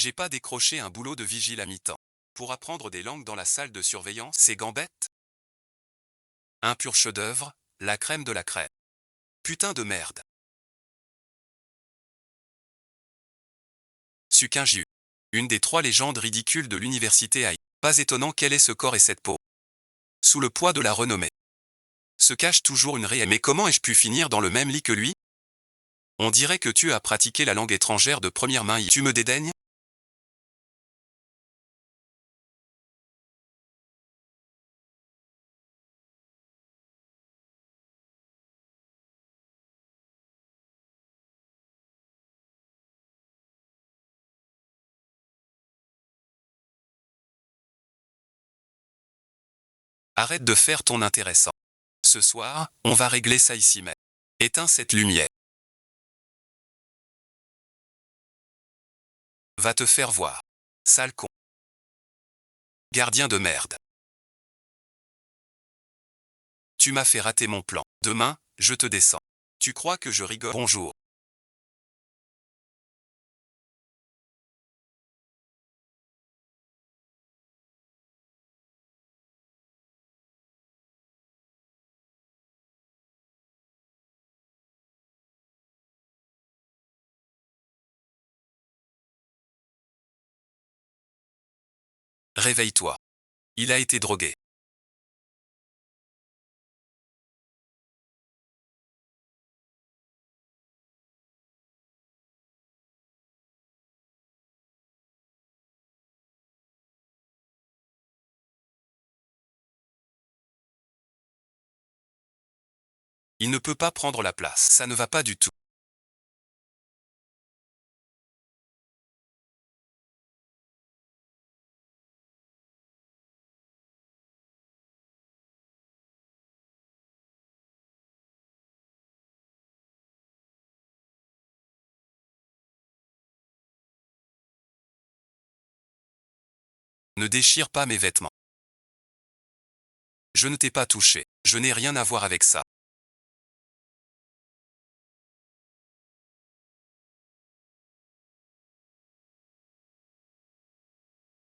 J'ai pas décroché un boulot de vigile à mi-temps. Pour apprendre des langues dans la salle de surveillance, c'est gambette. Un pur chef-d'œuvre, la crème de la crème. Putain de merde. Sukinju. Une des 3 légendes ridicules de l'université AI. Pas étonnant quel est ce corps et cette peau. Sous le poids de la renommée. Se cache toujours une réelle. Mais comment ai-je pu finir dans le même lit que lui? On dirait que tu as pratiqué la langue étrangère de première main. Tu me dédaignes? Arrête de faire ton intéressant. Ce soir, on va régler ça ici mais. Éteins cette lumière. Va te faire voir. Sale con. Gardien de merde. Tu m'as fait rater mon plan. Demain, je te descends. Tu crois que je rigole? Bonjour. Réveille-toi. Il a été drogué. Il ne peut pas prendre la place. Ça ne va pas du tout. Ne déchire pas mes vêtements. Je ne t'ai pas touché. Je n'ai rien à voir avec ça.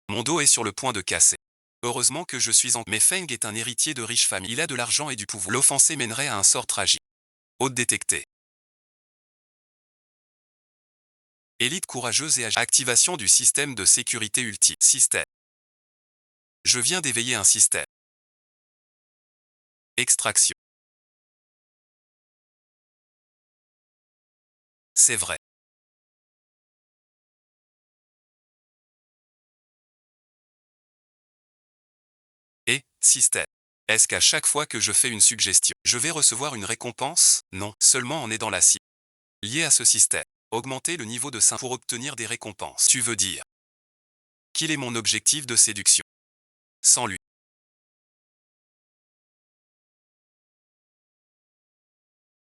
Mon dos est sur le point de casser. Heureusement que je suis en... Mais Feng est un héritier de riche famille. Il a de l'argent et du pouvoir. L'offenser mènerait à un sort tragique. Hôte détecté. Élite courageuse et agile. Activation du système de sécurité ultime. Système. Je viens d'éveiller un système. Extraction. C'est vrai. Et, système. Est-ce qu'à chaque fois que je fais une suggestion, je vais recevoir une récompense? Non, seulement en aidant la cible. Lié à ce système. Augmenter le niveau de pour obtenir des récompenses. Tu veux dire qu'il est mon objectif de séduction. Sans lui.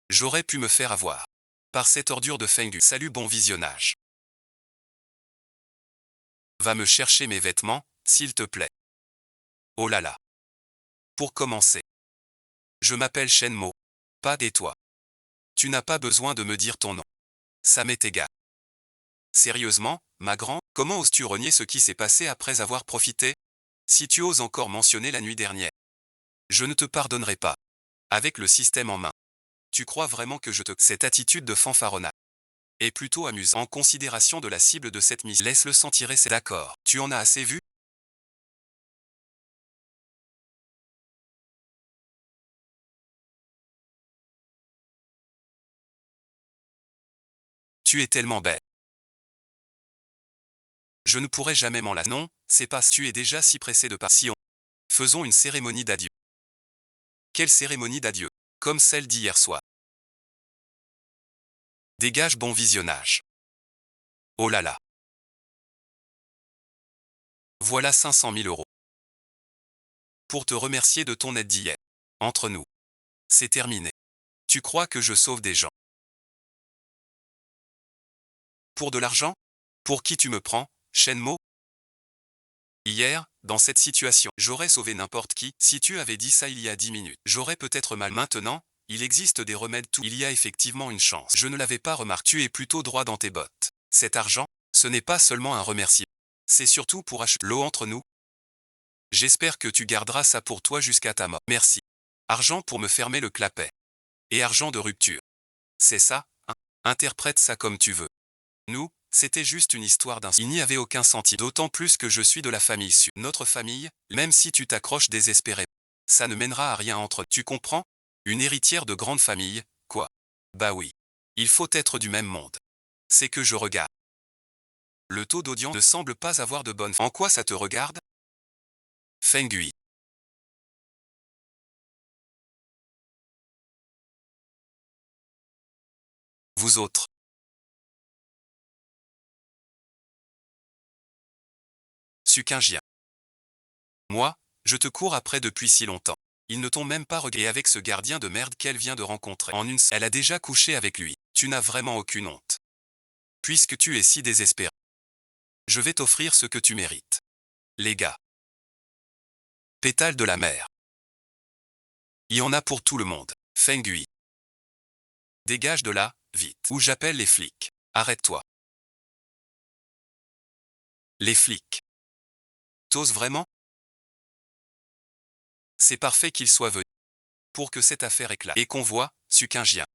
J'aurais pu me faire avoir. Par cette ordure de Fengu. Salut, bon visionnage. Va me chercher mes vêtements, s'il te plaît. Oh là là. Pour commencer. Je m'appelle Shenmo. Pas des toi. Tu n'as pas besoin de me dire ton nom. Ça m'est égal. Sérieusement, ma grand, comment oses-tu renier ce qui s'est passé après avoir profité? Si tu oses encore mentionner la nuit dernière. Je ne te pardonnerai pas. Avec le système en main. Tu crois vraiment que je te... Cette attitude de fanfaronnade est plutôt amusante. En considération de la cible de cette mission. Laisse-le s'en tirer, c'est d'accord. Tu en as assez vu? Tu es tellement bête. Je ne pourrai jamais m'en lasser. Non, c'est pas... Tu es déjà si pressé de partir. Si on... Faisons une cérémonie d'adieu. Quelle cérémonie d'adieu? Comme celle d'hier soir. Dégage, bon visionnage. Oh là là. Voilà 500 000 euros. Pour te remercier de ton aide d'hier. Entre nous. C'est terminé. Tu crois que je sauve des gens? Pour de l'argent? Pour qui tu me prends, Shenmo? Hier, dans cette situation, j'aurais sauvé n'importe qui. Si tu avais dit ça il y a 10 minutes, j'aurais peut-être mal. Maintenant, il existe des remèdes tout. Il y a effectivement une chance. Je ne l'avais pas remarqué. Tu es plutôt droit dans tes bottes. Cet argent, Ce n'est pas seulement un remerciement. C'est surtout pour acheter l'eau entre nous. J'espère que tu garderas ça pour toi jusqu'à ta mort. Merci. Argent pour me fermer le clapet. Et argent de rupture. C'est ça, hein? Interprète ça comme tu veux. Nous, c'était juste une histoire d'un... Il n'y avait aucun sentiment. D'autant plus que je suis de la famille Su. Notre famille, même si tu t'accroches désespérément, ça ne mènera à rien entre... Tu comprends? Une héritière de grande famille, quoi? Bah oui. Il faut être du même monde. C'est que je regarde. Le taux d'audience ne semble pas avoir de bonne... En quoi ça te regarde? Feng Gui. Vous autres. Sukinjia. Moi, je te cours après depuis si longtemps. Ils ne t'ont même pas regardé avec ce gardien de merde qu'elle vient de rencontrer. Elle a déjà couché avec lui. Tu n'as vraiment aucune honte. Puisque tu es si désespéré. Je vais t'offrir ce que tu mérites. Les gars. Pétale de la mer. Il y en a pour tout le monde. Feng Gui. Dégage de là, vite. Ou j'appelle les flics. Arrête-toi. Les flics. T'oses vraiment? C'est parfait qu'ils soient venus. Pour que cette affaire éclate. Et qu'on voit, Sukinjia.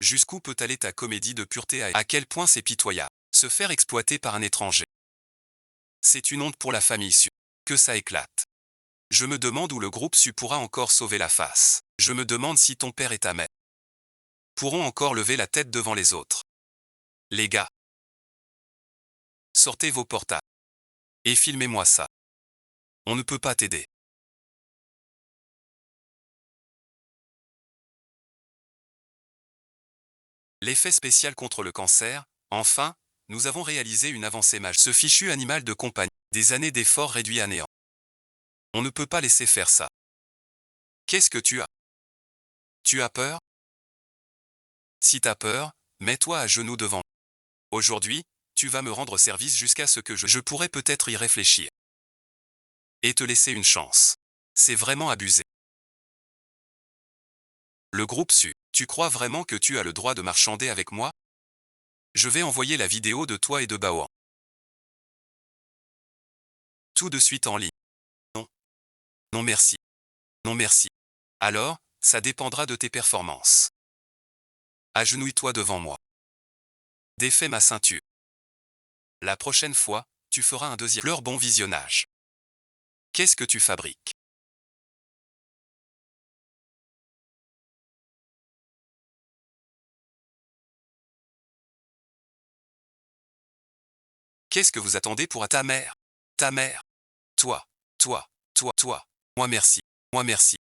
Jusqu'où peut aller ta comédie de pureté à quel point c'est pitoyable. Se faire exploiter par un étranger. C'est une honte pour la famille Su. Que ça éclate. Je me demande où le groupe Su pourra encore sauver la face. Je me demande si ton père et ta mère pourront encore lever la tête devant les autres. Les gars. Sortez vos portables. Et filmez-moi ça. On ne peut pas t'aider. L'effet spécial contre le cancer, enfin, nous avons réalisé une avancée majeure. Ce fichu animal de compagnie, des années d'efforts réduits à néant. On ne peut pas laisser faire ça. Qu'est-ce que tu as? Tu as peur? Si t'as peur, mets-toi à genoux devant moi. Aujourd'hui, tu vas me rendre service jusqu'à ce que je pourrais peut-être y réfléchir. Et te laisser une chance. C'est vraiment abusé. Le groupe Su, tu crois vraiment que tu as le droit de marchander avec moi? Je vais envoyer la vidéo de toi et de Baoan. Tout de suite en ligne. Non. Non merci. Non merci. Alors, ça dépendra de tes performances. Agenouille-toi devant moi. Défais ma ceinture. La prochaine fois, tu feras un deuxième. Leur bon visionnage. Qu'est-ce que tu fabriques? Qu'est-ce que vous attendez pour ta mère? Ta mère. Toi. Toi. Toi. Toi. Moi merci. Moi merci.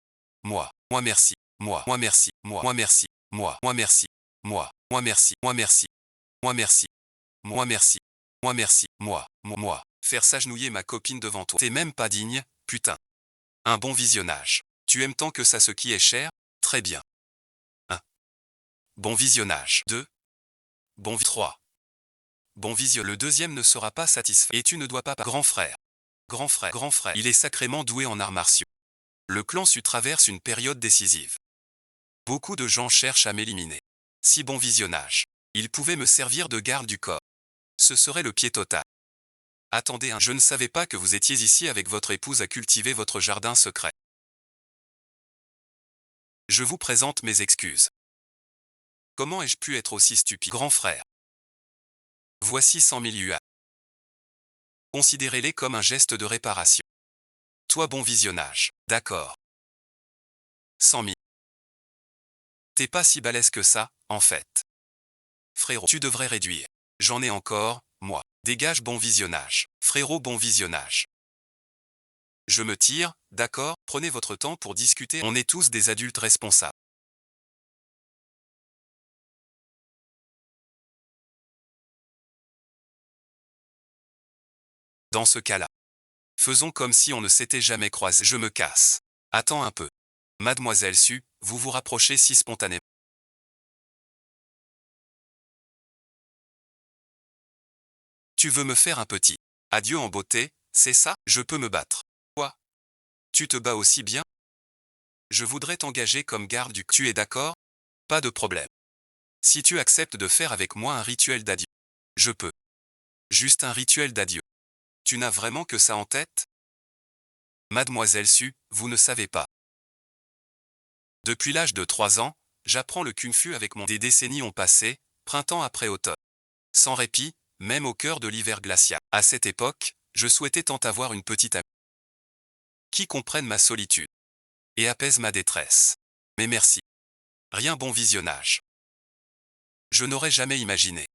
Moi. Moi merci. Moi. Moi merci. Moi. Moi merci. Moi. Moi merci. Moi. Moi merci. Moi merci. Moi merci. Moi merci. Moi merci. Moi. Faire s'agenouiller ma copine devant toi. T'es même pas digne, putain. Un bon visionnage. Tu aimes tant que ça ce qui est cher? Très bien. 1. Bon visionnage. 2. Bon 3. Bon vision. Le deuxième ne sera pas satisfait. Et tu ne dois pas... Grand frère. Grand frère. Grand frère. Il est sacrément doué en arts martiaux. Le clan Su traverse une période décisive. Beaucoup de gens cherchent à m'éliminer. Si bon visionnage. Il pouvait me servir de garde du corps. Ce serait le pied total. Attendez, je ne savais pas que vous étiez ici avec votre épouse à cultiver votre jardin secret. Je vous présente mes excuses. Comment ai-je pu être aussi stupide? Grand frère. Voici 100 000 yuan. Considérez-les comme un geste de réparation. Toi bon visionnage. D'accord. 100 000. T'es pas si balèze que ça, en fait. Frérot, tu devrais réduire. J'en ai encore, moi. Dégage bon visionnage. Frérot bon visionnage. Je me tire, d'accord, prenez votre temps pour discuter. On est tous des adultes responsables. Dans ce cas-là, faisons comme si on ne s'était jamais croisés. Je me casse. Attends un peu. Mademoiselle Su, vous vous rapprochez si spontanément. Tu veux me faire un petit adieu en beauté, c'est ça? Je peux me battre. Quoi? Tu te bats aussi bien? Je voudrais t'engager comme garde du... Tu es d'accord? Pas de problème. Si tu acceptes de faire avec moi un rituel d'adieu, je peux. Juste un rituel d'adieu. Tu n'as vraiment que ça en tête? Mademoiselle Su, vous ne savez pas. Depuis l'âge de 3 ans, j'apprends le kung-fu avec mon... Des décennies ont passé, printemps après automne. Sans répit, même au cœur de l'hiver glacial. À cette époque, je souhaitais tant avoir une petite amie qui comprenne ma solitude et apaise ma détresse. Mais merci. Rien, bon visionnage. Je n'aurais jamais imaginé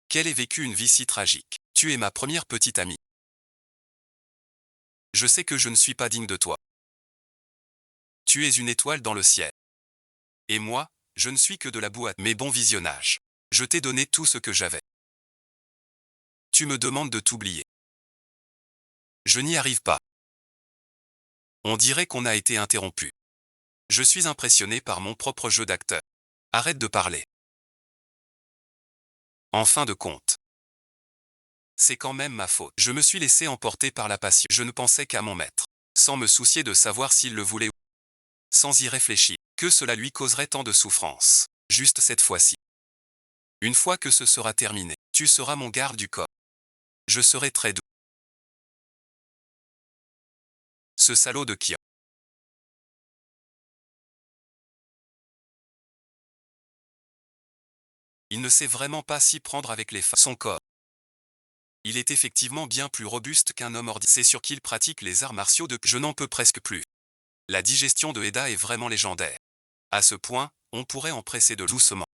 qu'elle ait vécu une vie si tragique. Tu es ma première petite amie. Je sais que je ne suis pas digne de toi. Tu es une étoile dans le ciel. Et moi, je ne suis que de la boue à... Mais bon visionnage. Je t'ai donné tout ce que j'avais. Tu me demandes de t'oublier. Je n'y arrive pas. On dirait qu'on a été interrompu. Je suis impressionné par mon propre jeu d'acteur. Arrête de parler. En fin de compte, c'est quand même ma faute. Je me suis laissé emporter par la passion. Je ne pensais qu'à mon maître, sans me soucier de savoir s'il le voulait ou sans y réfléchir, que cela lui causerait tant de souffrance. Juste cette fois-ci. Une fois que ce sera terminé, tu seras mon garde du corps. Je serai très doux. Ce salaud de Kian. Il ne sait vraiment pas s'y prendre avec les femmes. Son corps. Il est effectivement bien plus robuste qu'un homme ordinaire. C'est sûr qu'il pratique les arts martiaux depuis... Je n'en peux presque plus. La digestion de Eda est vraiment légendaire. À ce point, on pourrait en presser de doucement.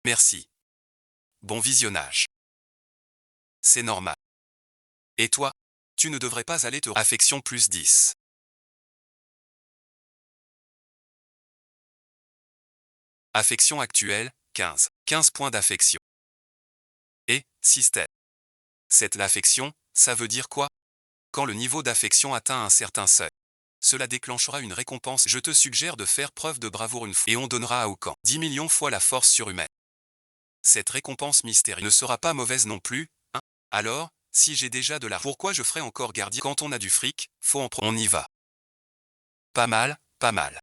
Merci. Bon visionnage. C'est normal. Et toi? Tu ne devrais pas aller te... Affection plus 10. Affection actuelle, 15. 15 points d'affection. Et, système. Cette l'affection, ça veut dire quoi? Quand le niveau d'affection atteint un certain seuil, cela déclenchera une récompense. Je te suggère de faire preuve de bravoure une fois. Et on donnera à Okan 10 millions fois la force surhumaine. Cette récompense mystérieuse ne sera pas mauvaise non plus, hein? Alors, si j'ai déjà de l'argent, pourquoi je ferais encore gardien? Quand on a du fric, faut en prendre. On y va. Pas mal, pas mal.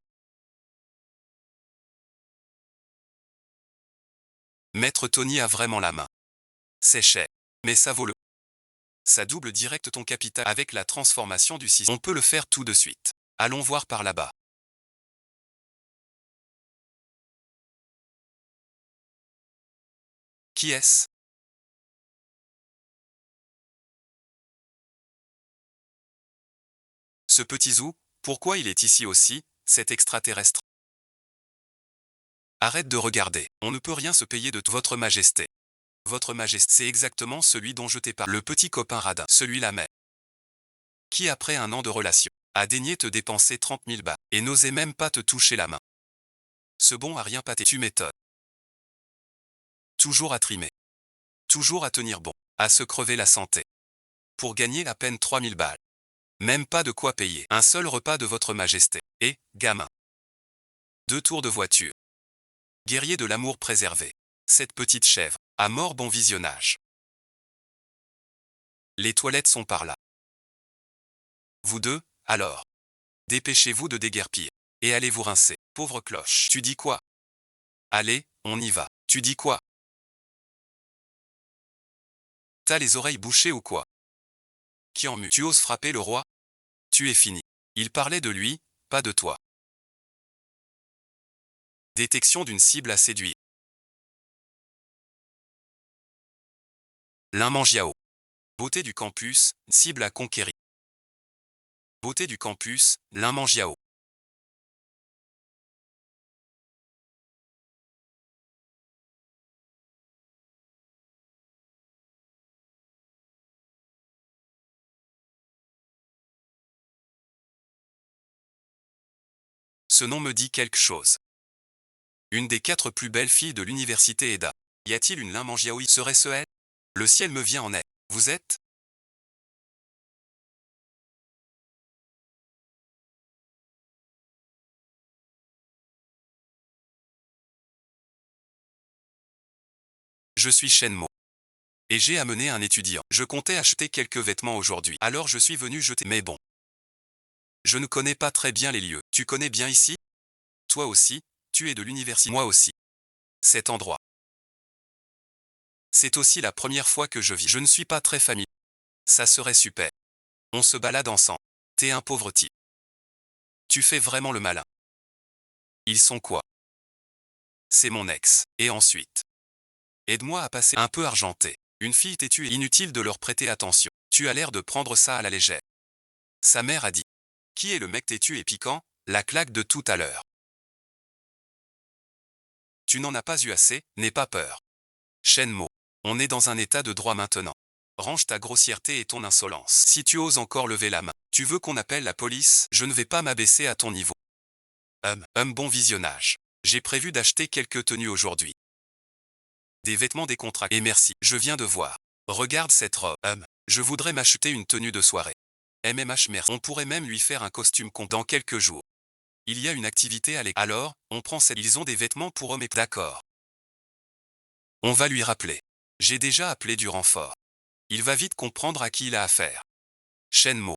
Maître Tony a vraiment la main. C'est cher. Mais ça vaut le... Ça double direct ton capital avec la transformation du système. On peut le faire tout de suite. Allons voir par là-bas. Qui est-ce? Ce petit Zou, pourquoi il est ici aussi, cet extraterrestre? Arrête de regarder. On ne peut rien se payer de votre majesté. Votre majesté, c'est exactement celui dont je t'ai parlé. Le petit copain radin, celui-là même. Qui après un an de relation, a daigné te dépenser 30 000 balles, et n'osait même pas te toucher la main. Ce bon a rien pâté. Tu m'étonnes. Toujours à trimer. Toujours à tenir bon. À se crever la santé. Pour gagner à peine 3000 balles. Même pas de quoi payer un seul repas de votre majesté. Et, gamin. 2 tours de voiture. Guerrier de l'amour préservé. Cette petite chèvre. À mort, bon visionnage. Les toilettes sont par là. Vous deux, alors. Dépêchez-vous de déguerpir. Et allez vous rincer. Pauvre cloche. Tu dis quoi? Allez, on y va. Tu dis quoi? T'as les oreilles bouchées ou quoi? Qui en mue? Tu oses frapper le roi? Tu es fini. Il parlait de lui, pas de toi. Détection d'une cible à séduire. Lin Mangiao. Beauté du campus, cible à conquérir. Beauté du campus, Lin Mangiao. Ce nom me dit quelque chose. Une des 4 plus belles filles de l'université Eda. Y a-t-il une Lin Mangiao? Serait-ce elle? Le ciel me vient en aide. Vous êtes? Je suis Shenmo. Et j'ai amené un étudiant. Je comptais acheter quelques vêtements aujourd'hui. Alors je suis venu jeter. Mais bon. Je ne connais pas très bien les lieux. Tu connais bien ici? Toi aussi, tu es de l'université. Moi aussi. cet endroit. C'est aussi la première fois que je vis. Je ne suis pas très familier. Ça serait super. On se balade ensemble. T'es un pauvre type. Tu fais vraiment le malin. Ils sont quoi? C'est mon ex. Et ensuite? Aide-moi à passer un peu argenté. Une fille têtue et inutile de leur prêter attention. Tu as l'air de prendre ça à la légère. Sa mère a dit. Qui est le mec têtu et piquant? La claque de tout à l'heure. Tu n'en as pas eu assez, n'aie pas peur. Shenmo. On est dans un état de droit maintenant. Range ta grossièreté et ton insolence. Si tu oses encore lever la main, tu veux qu'on appelle la police? Je ne vais pas m'abaisser à ton niveau. Bon visionnage. J'ai prévu d'acheter quelques tenues aujourd'hui. Des vêtements décontractés. Et merci, je viens de voir. Regarde cette robe. Je voudrais m'acheter une tenue de soirée. Merci. On pourrait même lui faire un costume dans quelques jours. Il y a une activité à l'école. Alors, on prend celle. Ils ont des vêtements pour hommes et d'accord. On va lui rappeler. J'ai déjà appelé du renfort. Il va vite comprendre à qui il a affaire. Shenmo.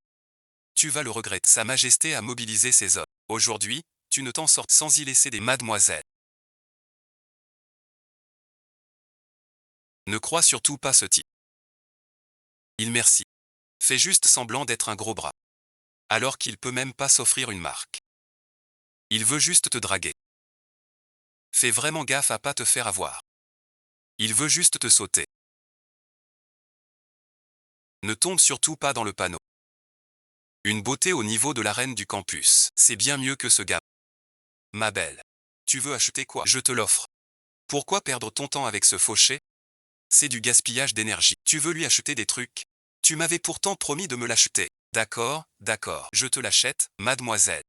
Tu vas le regretter. Sa Majesté a mobilisé ses hommes. Aujourd'hui, tu ne t'en sors sans y laisser des mademoiselles. Ne crois surtout pas ce type. Il merci. Fais juste semblant d'être un gros bras. Alors qu'il peut même pas s'offrir une marque. Il veut juste te draguer. Fais vraiment gaffe à pas te faire avoir. Il veut juste te sauter. Ne tombe surtout pas dans le panneau. Une beauté au niveau de la reine du campus, c'est bien mieux que ce gars. Ma belle. Tu veux acheter quoi? Je te l'offre. Pourquoi perdre ton temps avec ce fauché? C'est du gaspillage d'énergie. Tu veux lui acheter des trucs? Tu m'avais pourtant promis de me l'acheter. D'accord, je te l'achète, mademoiselle.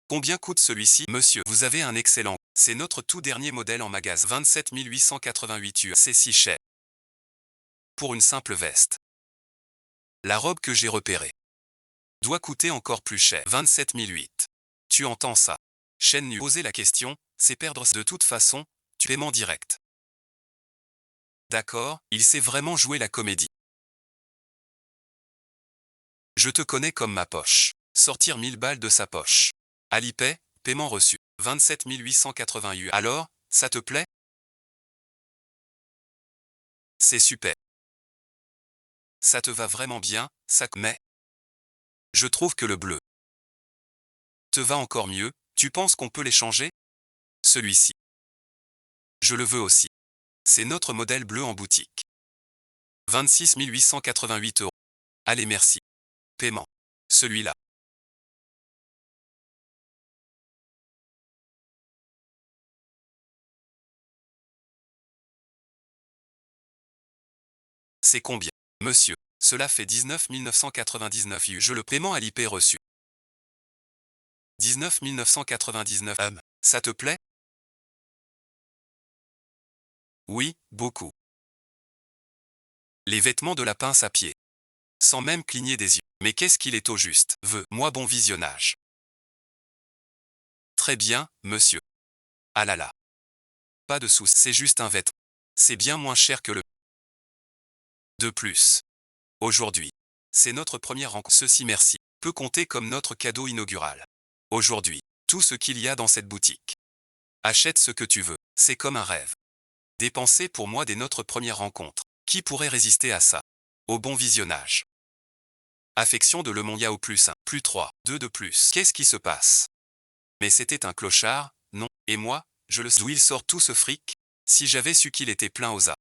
Combien coûte celui-ci? Monsieur, vous avez un excellent. C'est notre tout dernier modèle en magasin. 27 888 $. C'est si cher. Pour une simple veste. La robe que j'ai repérée doit coûter encore plus cher. 27 008. Tu entends ça? Shen Nu. Poser la question, c'est perdre. De toute façon, tu paiement direct. D'accord, il sait vraiment jouer la comédie. Je te connais comme ma poche. Sortir 1000 balles de sa poche. Alipay, paiement reçu. 27 888 $. Alors, ça te plaît? C'est super. Ça te va vraiment bien, ça. Mais je trouve que le bleu te va encore mieux. Tu penses qu'on peut l'échanger? Celui-ci. Je le veux aussi. C'est notre modèle bleu en boutique. 26 888 €. Allez, merci. Paiement. Celui-là. C'est combien? Monsieur. Cela fait 19 999 $. Je le paiement à l'IP reçu. 19 999 $. Ça te plaît? Oui, beaucoup. Les vêtements de la pince à pied. Sans même cligner des yeux. Mais qu'est-ce qu'il est au juste? Moi bon visionnage. Très bien, monsieur. Ah là là. Pas de soucis, c'est juste un vêtement. C'est bien moins cher que le. De plus. Aujourd'hui. C'est notre première rencontre. Ceci merci. Peut compter comme notre cadeau inaugural. Aujourd'hui. Tout ce qu'il y a dans cette boutique. Achète ce que tu veux. C'est comme un rêve. Dépenser pour moi dès notre première rencontre. Qui pourrait résister à ça? Au bon visionnage. Affection de Le Monde Yao plus 1, plus 3, 2 de plus. Qu'est-ce qui se passe? Mais c'était un clochard, non? Et moi, je le sais. D'où il sort tout ce fric? Si j'avais su qu'il était plein aux as.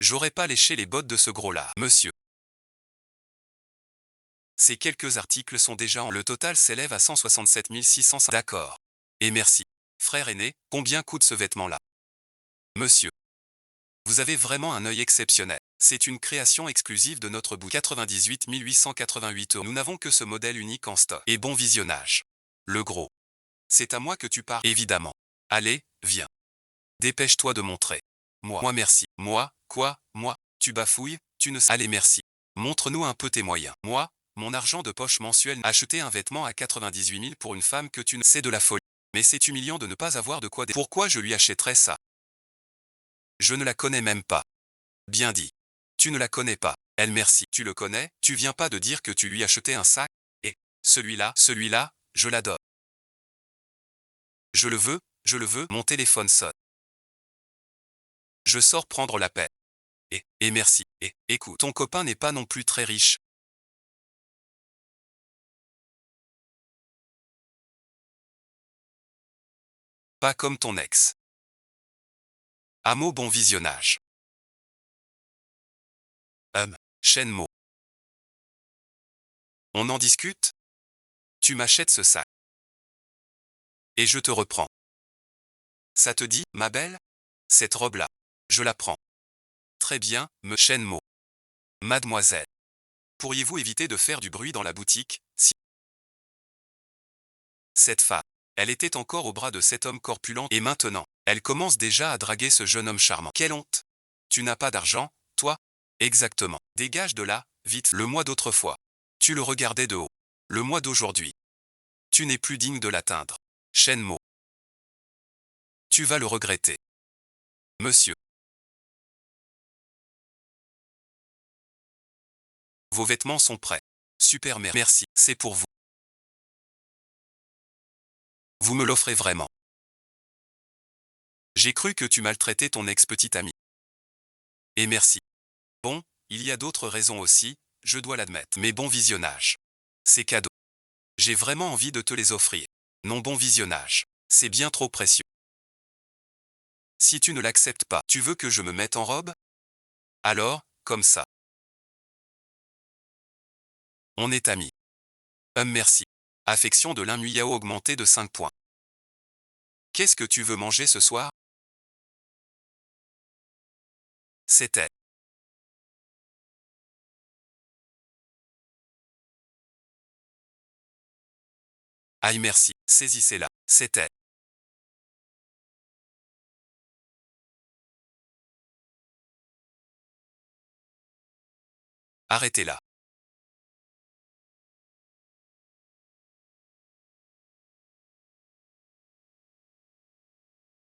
J'aurais pas léché les bottes de ce gros-là. Monsieur. Ces quelques articles sont déjà en. Le total s'élève à 167 600. D'accord. Et merci. Frère aîné, combien coûte ce vêtement-là? Monsieur. Vous avez vraiment un œil exceptionnel. C'est une création exclusive de notre bout. 98 888 €. Nous n'avons que ce modèle unique en stock. Et bon visionnage. Le gros. C'est à moi que tu parles. Évidemment. Allez, viens. Dépêche-toi de montrer. Moi merci. Moi, quoi? Moi, tu bafouilles, tu ne sais. Allez merci. Montre-nous un peu tes moyens. Moi, mon argent de poche mensuel. Acheter un vêtement à 98 000 pour une femme que tu ne. C'est de la folie. Mais c'est humiliant de ne pas avoir de quoi. Pourquoi je lui achèterais ça? Je ne la connais même pas. Bien dit. Tu ne la connais pas. Elle merci. Tu le connais, tu viens pas de dire que tu lui achetais un sac. Et celui-là, je l'adore. Je le veux, Je le veux, mon téléphone sonne. Je sors prendre l'appel. Et merci. Et écoute, ton copain n'est pas non plus très riche. Pas comme ton ex. À mot bon visionnage. Shenmue. On en discute? Tu m'achètes ce sac. Et je te reprends. Ça te dit, ma belle? Cette robe-là. Je la prends. Très bien, me Shenmue. Mademoiselle. Pourriez-vous éviter de faire du bruit dans la boutique, si... Cette femme. Elle était encore au bras de cet homme corpulent et maintenant, elle commence déjà à draguer ce jeune homme charmant. Quelle honte! Tu n'as pas d'argent, toi? Exactement. Dégage de là, vite, le moi d'autrefois. Tu le regardais de haut. Le moi d'aujourd'hui. Tu n'es plus digne de l'atteindre. Shenmue. Tu vas le regretter. Monsieur. Vos vêtements sont prêts. Super, merci, c'est pour vous. Vous me l'offrez vraiment. J'ai cru que tu maltraitais ton ex-petite amie. Et merci. Bon, il y a d'autres raisons aussi, je dois l'admettre. Mais bon visionnage. Ces cadeaux. J'ai vraiment envie de te les offrir. Non, bon visionnage. C'est bien trop précieux. Si tu ne l'acceptes pas, tu veux que je me mette en robe? Alors, comme ça. On est amis. Merci. Affection de l'un Muyao augmentée de 5 points. Qu'est-ce que tu veux manger ce soir? C'était. Aïe merci, saisissez-la. C'était. Arrêtez-la.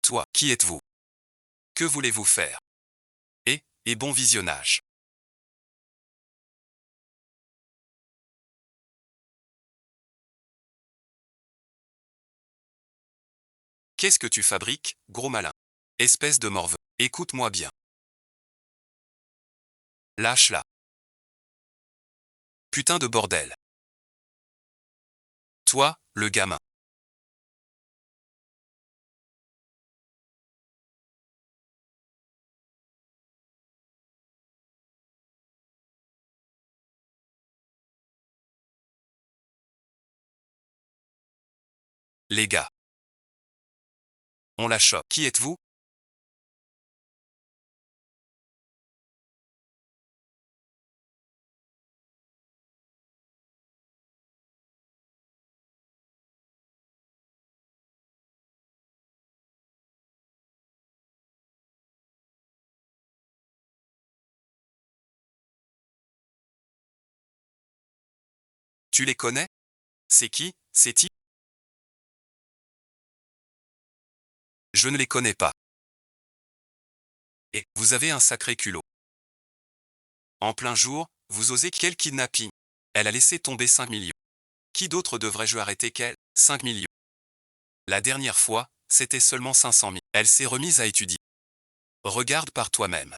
Toi, qui êtes-vous? Que voulez-vous faire? Et bon visionnage. Qu'est-ce que tu fabriques, gros malin? Espèce de morveux. Écoute-moi bien. Lâche-la. Putain de bordel. Toi, le gamin. Les gars. On la chope. Qui êtes-vous? Tu les connais? C'est qui? C'est-il? Je ne les connais pas. Et vous avez un sacré culot. En plein jour, vous osez quel kidnapping? Elle a laissé tomber 5 millions. Qui d'autre devrais-je arrêter qu'elle? 5 millions. La dernière fois, c'était seulement 500 000. Elle s'est remise à étudier. Regarde par toi-même.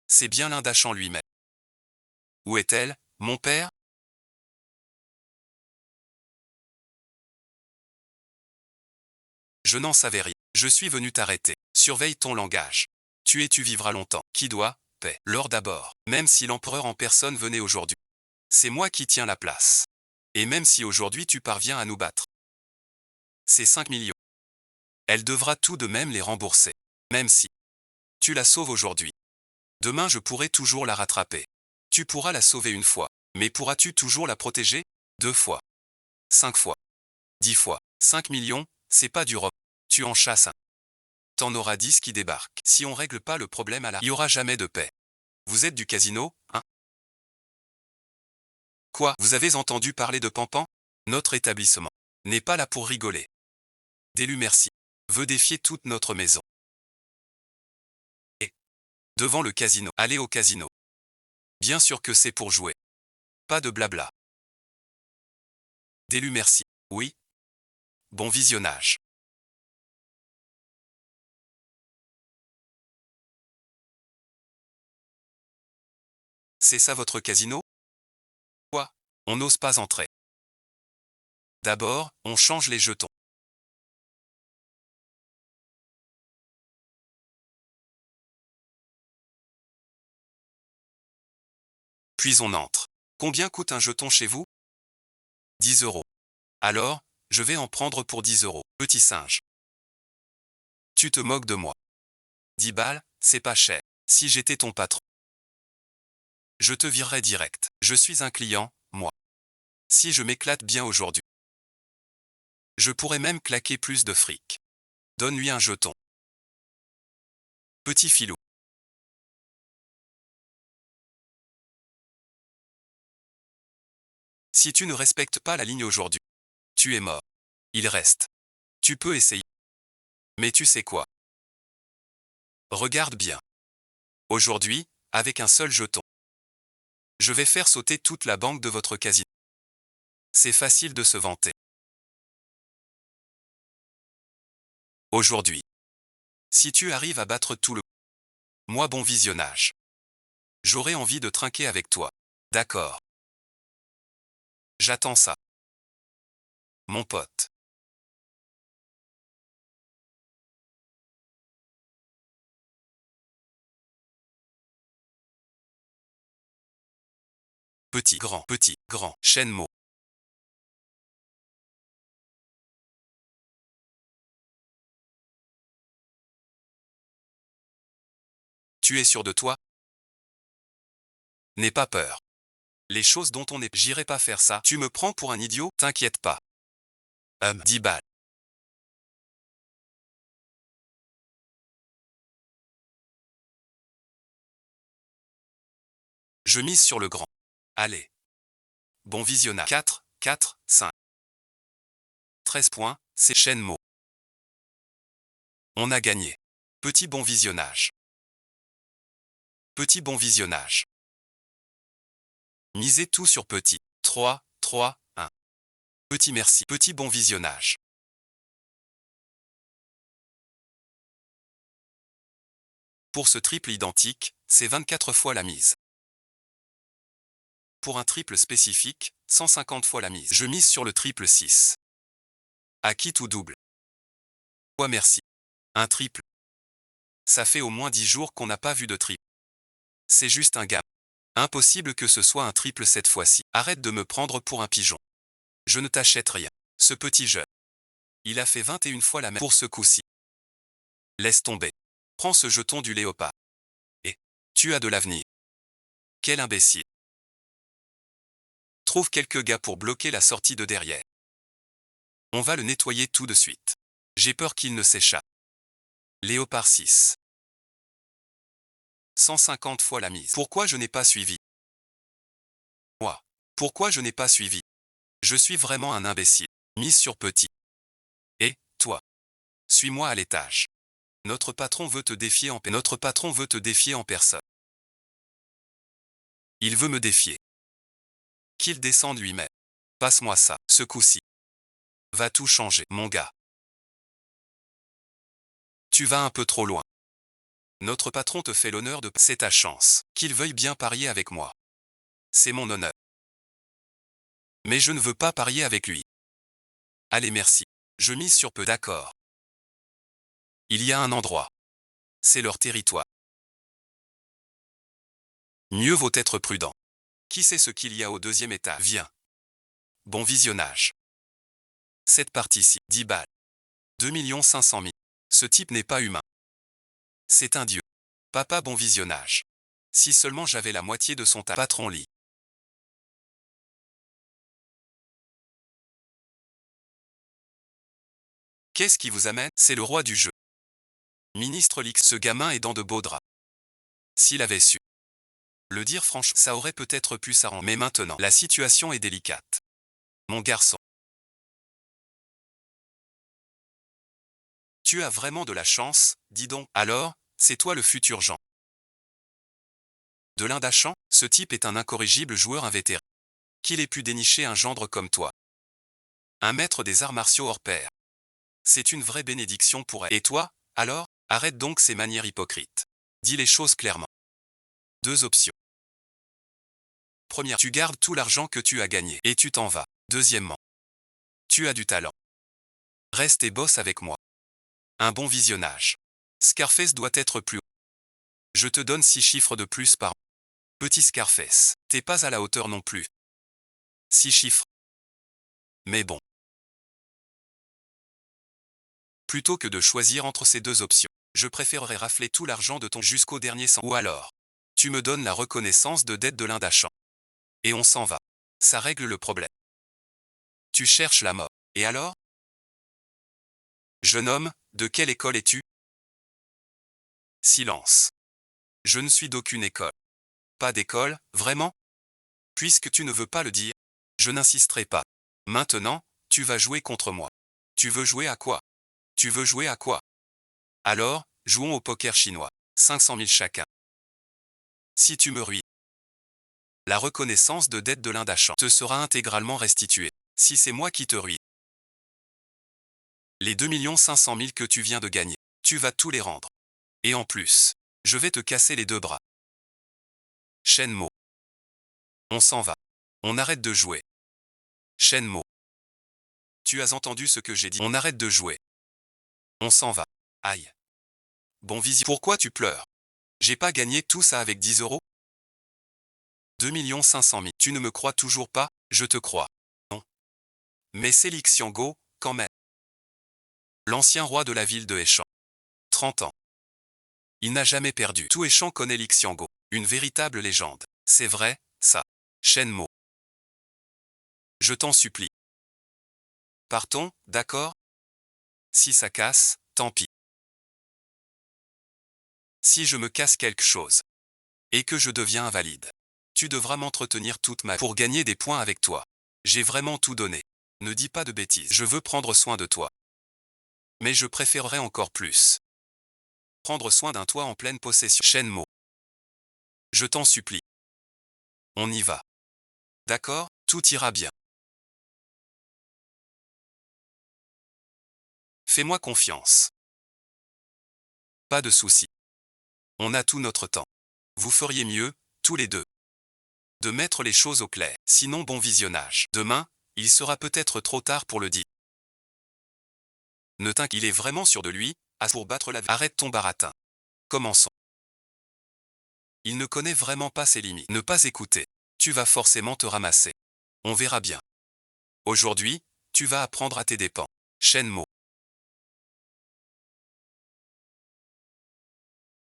C'est bien l'Indachan lui-même. Où est-elle, mon père? Je n'en savais rien. Je suis venu t'arrêter. Surveille ton langage. Tu vivras longtemps. Qui doit? Paix. L'or d'abord. Même si l'empereur en personne venait aujourd'hui. C'est moi qui tiens la place. Et même si aujourd'hui tu parviens à nous battre. C'est 5 millions. Elle devra tout de même les rembourser. Même si tu la sauves aujourd'hui. Demain je pourrai toujours la rattraper. Tu pourras la sauver une fois. Mais pourras-tu toujours la protéger? 2 fois. 5 fois. 10 fois. 5 millions, c'est pas du rock. Tu en chasses un. T'en auras 10 qui débarquent. Si on règle pas le problème il y aura jamais de paix. Vous êtes du casino, hein? Quoi? Vous avez entendu parler de Pampan? Notre établissement n'est pas là pour rigoler. D'élu merci. Veut défier toute notre maison. Et devant le casino. Allez au casino. Bien sûr que c'est pour jouer. Pas de blabla. D'élu merci. Oui. Bon visionnage. C'est ça votre casino? Quoi? On n'ose pas entrer. D'abord, on change les jetons. Puis on entre. Combien coûte un jeton chez vous? 10 euros. Alors, je vais en prendre pour 10 euros. Petit singe. Tu te moques de moi. 10 balles, c'est pas cher. Si j'étais ton patron, je te virerais direct. Je suis un client, moi. Si je m'éclate bien aujourd'hui, je pourrais même claquer plus de fric. Donne-lui un jeton. Petit filou. Si tu ne respectes pas la ligne aujourd'hui, tu es mort. Il reste. Tu peux essayer. Mais tu sais quoi? Regarde bien. Aujourd'hui, avec un seul jeton, je vais faire sauter toute la banque de votre casino. C'est facile de se vanter. Aujourd'hui, si tu arrives à battre tout le... Moi bon visionnage. J'aurais envie de trinquer avec toi. D'accord. J'attends ça. Mon pote. Petit, grand, Shenmue. Tu es sûr de toi? N'aie pas peur. Les choses dont on est... J'irai pas faire ça. Tu me prends pour un idiot? T'inquiète pas. 10 balles. Je mise sur le grand. Allez. Bon visionnage. 5. 13 points, c'est Shenmue. On a gagné. Petit bon visionnage. Petit bon visionnage. Misez tout sur petit. 3, 1. Petit merci. Petit bon visionnage. Pour ce triple identique, c'est 24 fois la mise. Pour un triple spécifique, 150 fois la mise. Je mise sur le triple 6. À qui tout double? Ouais merci. Un triple. Ça fait au moins 10 jours qu'on n'a pas vu de triple. C'est juste un gars. Impossible que ce soit un triple cette fois-ci. Arrête de me prendre pour un pigeon. Je ne t'achète rien. Ce petit jeune. Il a fait 21 fois la même pour ce coup-ci. Laisse tomber. Prends ce jeton du léopard. Et tu as de l'avenir. Quel imbécile. Trouve quelques gars pour bloquer la sortie de derrière. On va le nettoyer tout de suite. J'ai peur qu'il ne s'échappe. Léopard 6. 150 fois la mise. Pourquoi je n'ai pas suivi? Moi. Pourquoi je n'ai pas suivi? Je suis vraiment un imbécile. Mise sur petit. Et, toi. Suis-moi à l'étage. Notre patron veut te défier en personne. Il veut me défier. Qu'il descende lui-même. Passe-moi ça, ce coup-ci. Va tout changer, mon gars. Tu vas un peu trop loin. Notre patron te fait l'honneur de... C'est ta chance. Qu'il veuille bien parier avec moi. C'est mon honneur. Mais je ne veux pas parier avec lui. Allez merci. Je mise sur peu d'accord. Il y a un endroit. C'est leur territoire. Mieux vaut être prudent. Qui sait ce qu'il y a au deuxième étage? Viens. Bon visionnage. Cette partie-ci, 10 balles. 2 500 000. Ce type n'est pas humain. C'est un dieu. Papa bon visionnage. Si seulement j'avais la moitié de son patron lit. Qu'est-ce qui vous amène? C'est le roi du jeu. Ministre Lix, ce gamin est dans de beaux draps. S'il avait su le dire franchement, ça aurait peut-être pu s'arranger. Mais maintenant, la situation est délicate. Mon garçon. Tu as vraiment de la chance, dis donc. Alors, c'est toi le futur Jean. De l'Indachant, ce type est un incorrigible joueur invétéré. Qu'il ait pu dénicher un gendre comme toi. Un maître des arts martiaux hors pair. C'est une vraie bénédiction pour elle. Et toi, alors, arrête donc ces manières hypocrites. Dis les choses clairement. Deux options. Première, tu gardes tout l'argent que tu as gagné et tu t'en vas. Deuxièmement, tu as du talent. Reste et bosse avec moi. Un bon visionnage. Scarface doit être plus haut. Je te donne 6 chiffres de plus par an. Petit Scarface, t'es pas à la hauteur non plus. 6 chiffres. Mais bon. Plutôt que de choisir entre ces deux options, je préférerais rafler tout l'argent de ton jusqu'au dernier cent. Ou alors, tu me donnes la reconnaissance de dette de l'Indachant. Et on s'en va. Ça règle le problème. Tu cherches la mort. Et alors? Jeune homme, de quelle école es-tu? Silence. Je ne suis d'aucune école. Pas d'école, vraiment? Puisque tu ne veux pas le dire, je n'insisterai pas. Maintenant, tu vas jouer contre moi. Tu veux jouer à quoi? Tu veux jouer à quoi? Alors, jouons au poker chinois. 500 000 chacun. Si tu me ruines, la reconnaissance de dette de l'Indachant te sera intégralement restituée. Si c'est moi qui te ruine, les 2 500 000 que tu viens de gagner, tu vas tous les rendre. Et en plus, je vais te casser les 2 bras. Shenmue. On s'en va. On arrête de jouer. Shenmue. Tu as entendu ce que j'ai dit? On arrête de jouer. On s'en va. Aïe. Bon vision. Pourquoi tu pleures? J'ai pas gagné tout ça avec 10 euros? 2 500 000. Tu ne me crois toujours pas? Je te crois. Non. Mais c'est Li Xianggo, quand même. L'ancien roi de la ville de Heishan. 30 ans. Il n'a jamais perdu. Tout Heishan connaît Li Xianggo. Une véritable légende. C'est vrai, ça. Shenmue. Je t'en supplie. Partons, d'accord? Si ça casse, tant pis. Si je me casse quelque chose, et que je deviens invalide, tu devras m'entretenir toute ma vie pour gagner des points avec toi. J'ai vraiment tout donné. Ne dis pas de bêtises. Je veux prendre soin de toi. Mais je préférerais encore plus prendre soin d'un toit en pleine possession. Shenmue. Je t'en supplie. On y va. D'accord? Tout ira bien. Fais-moi confiance. Pas de souci. On a tout notre temps. Vous feriez mieux, tous les deux, de mettre les choses au clair. Sinon, bon visionnage. Demain, il sera peut-être trop tard pour le dire. Ne t'inquiète, il est vraiment sûr de lui, pour battre la vie. Arrête ton baratin. Commençons. Il ne connaît vraiment pas ses limites. Ne pas écouter. Tu vas forcément te ramasser. On verra bien. Aujourd'hui, tu vas apprendre à tes dépens. Shenmue.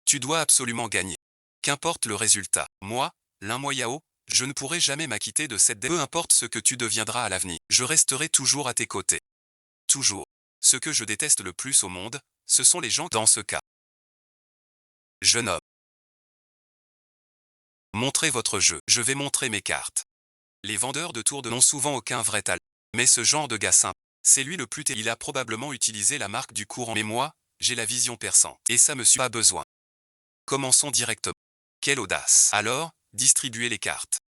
Tu dois absolument gagner. Qu'importe le résultat. Moi, Lin Moyao, je ne pourrai jamais m'acquitter de cette dette. Peu importe ce que tu deviendras à l'avenir, je resterai toujours à tes côtés. Toujours. Ce que je déteste le plus au monde, ce sont les gens dans ce cas. Jeune homme. Montrez votre jeu. Je vais montrer mes cartes. Les vendeurs de tours de n'ont souvent aucun vrai talent. Mais ce genre de gars simple, c'est lui le plus Il a probablement utilisé la marque du courant. Mais moi, j'ai la vision perçante. Et ça me suit pas besoin. Commençons directement. Quelle audace. Alors, distribuez les cartes.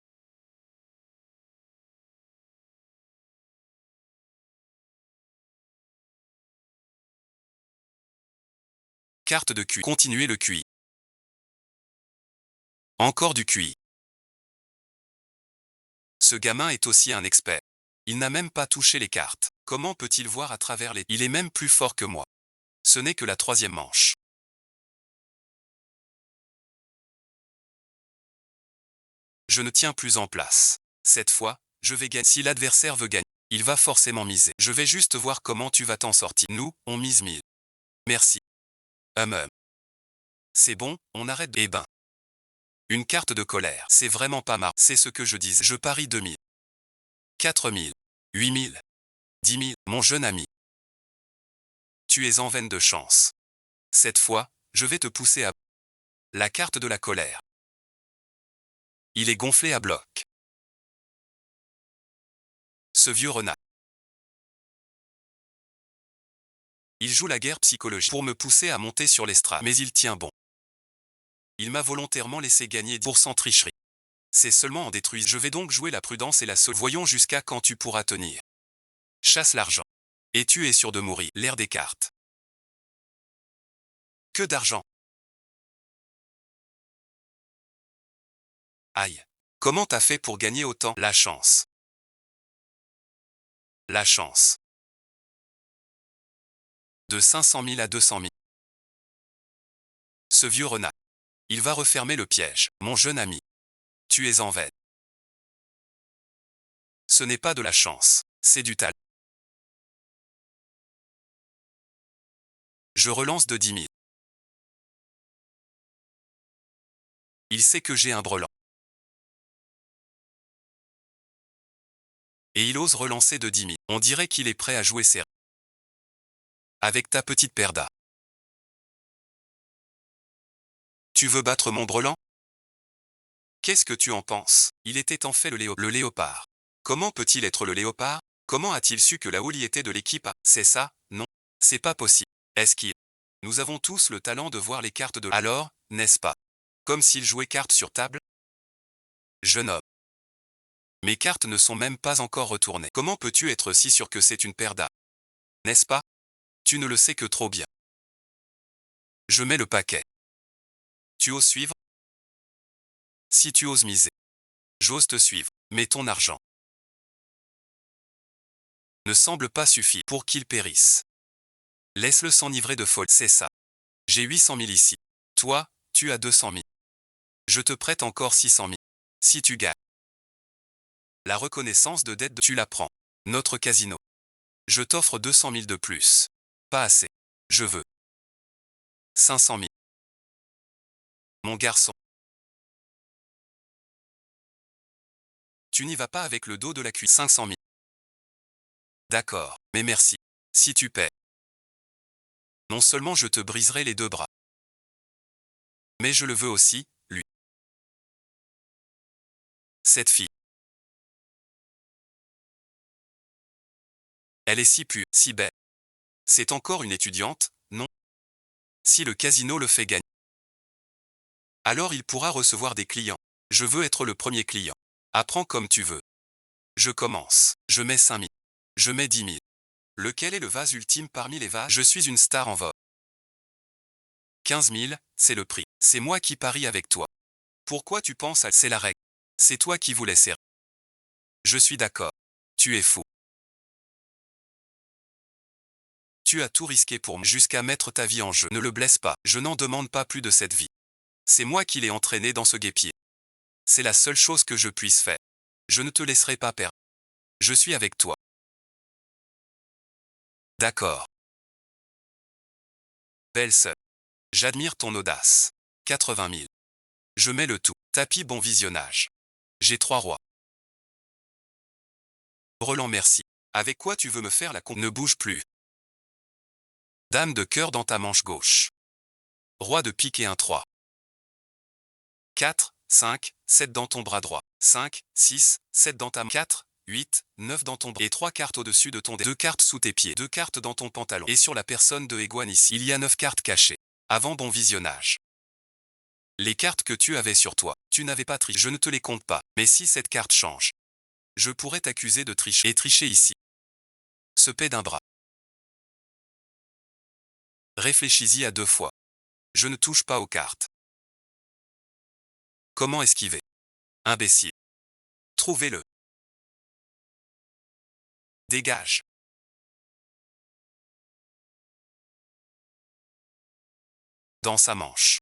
Carte de QI. Continuez le QI. Encore du QI. Ce gamin est aussi un expert. Il n'a même pas touché les cartes. Comment peut-il voir à travers les... Il est même plus fort que moi. Ce n'est que la 3e manche. Je ne tiens plus en place. Cette fois, je vais gagner. Si l'adversaire veut gagner, il va forcément miser. Je vais juste voir comment tu vas t'en sortir. Nous, on mise 1000. Merci. Hum. C'est bon, on arrête de... Eh ben. Une carte de colère. C'est vraiment pas marrant. C'est ce que je disais. Je parie 2000. 4000. 8000. 10 000. Mon jeune ami. Tu es en veine de chance. Cette fois, je vais te pousser à... La carte de la colère. Il est gonflé à bloc. Ce vieux renard. Il joue la guerre psychologique pour me pousser à monter sur l'estrade. Mais il tient bon. Il m'a volontairement laissé gagner 10% tricherie. C'est seulement en détruisant. Je vais donc jouer la prudence et la solution. Voyons jusqu'à quand tu pourras tenir. Chasse l'argent. Et tu es sûr de mourir. L'air des cartes. Que d'argent. Aïe. Comment t'as fait pour gagner autant? La chance. La chance. De 500 000 à 200 000. Ce vieux renard. Il va refermer le piège. Mon jeune ami. Tu es en veine. Ce n'est pas de la chance. C'est du talent. Je relance de 10 000. Il sait que j'ai un brelan. Et il ose relancer de 10 000. On dirait qu'il est prêt à jouer serré. Avec ta petite perda. Tu veux battre mon brelan? Qu'est-ce que tu en penses? Il était en fait le léopard. Comment peut-il être le léopard? Comment a-t-il su que la houle y était de l'équipe? C'est ça? Non. C'est pas possible. Est-ce qu'il... Nous avons tous le talent de voir les cartes de... Alors, n'est-ce pas? Comme s'il jouait cartes sur table? Jeune homme. Mes cartes ne sont même pas encore retournées. Comment peux-tu être si sûr que c'est une perda? N'est-ce pas? Tu ne le sais que trop bien. Je mets le paquet. Tu oses suivre? Si tu oses miser. J'ose te suivre. Mais ton argent ne semble pas suffire pour qu'il périsse. Laisse-le s'enivrer de folie, c'est ça. J'ai 800 000 ici. Toi, tu as 200 000. Je te prête encore 600 000. Si tu gagnes. La reconnaissance de dette, tu la prends. Notre casino. Je t'offre 200 000 de plus. Pas assez. Je veux 500 000. Mon garçon. Tu n'y vas pas avec le dos de la cuisse. 500 000. D'accord, mais merci. Si tu paies. Non seulement je te briserai les deux bras. Mais je le veux aussi, lui. Cette fille. Elle est si pure, si belle. C'est encore une étudiante, non? Si le casino le fait gagner. Alors il pourra recevoir des clients. Je veux être le premier client. Apprends comme tu veux. Je commence. Je mets 5 000. Je mets 10 000. Lequel est le vase ultime parmi les vases? Je suis une star en vogue. 15 000, c'est le prix. C'est moi qui parie avec toi. Pourquoi tu penses à... C'est la règle. C'est toi qui voulais serrer. Je suis d'accord. Tu es fou. Tu as tout risqué pour moi jusqu'à mettre ta vie en jeu. Ne le blesse pas. Je n'en demande pas plus de cette vie. C'est moi qui l'ai entraîné dans ce guêpier. C'est la seule chose que je puisse faire. Je ne te laisserai pas perdre. Je suis avec toi. D'accord. Belle sœur. J'admire ton audace. 80 000. Je mets le tout. Tapis bon visionnage. J'ai 3 rois. Brelan merci. Avec quoi tu veux me faire la con? Ne bouge plus. Dame de cœur dans ta manche gauche. Roi de pique et un 3. 4, 5, 7 dans ton bras droit. 5, 6, 7 dans ta main. 4, 8, 9 dans ton bras. Et 3 cartes au-dessus de ton dé. 2 cartes sous tes pieds. 2 cartes dans ton pantalon. Et sur la personne de Eguan ici, il y a 9 cartes cachées. Avant bon visionnage. Les cartes que tu avais sur toi, tu n'avais pas triché. Je ne te les compte pas. Mais si cette carte change, je pourrais t'accuser de tricher. Et tricher ici. Se paie d'un bras. Réfléchis-y à 2 fois. Je ne touche pas aux cartes. Comment esquiver? Imbécile. Trouvez-le. Dégage. Dans sa manche.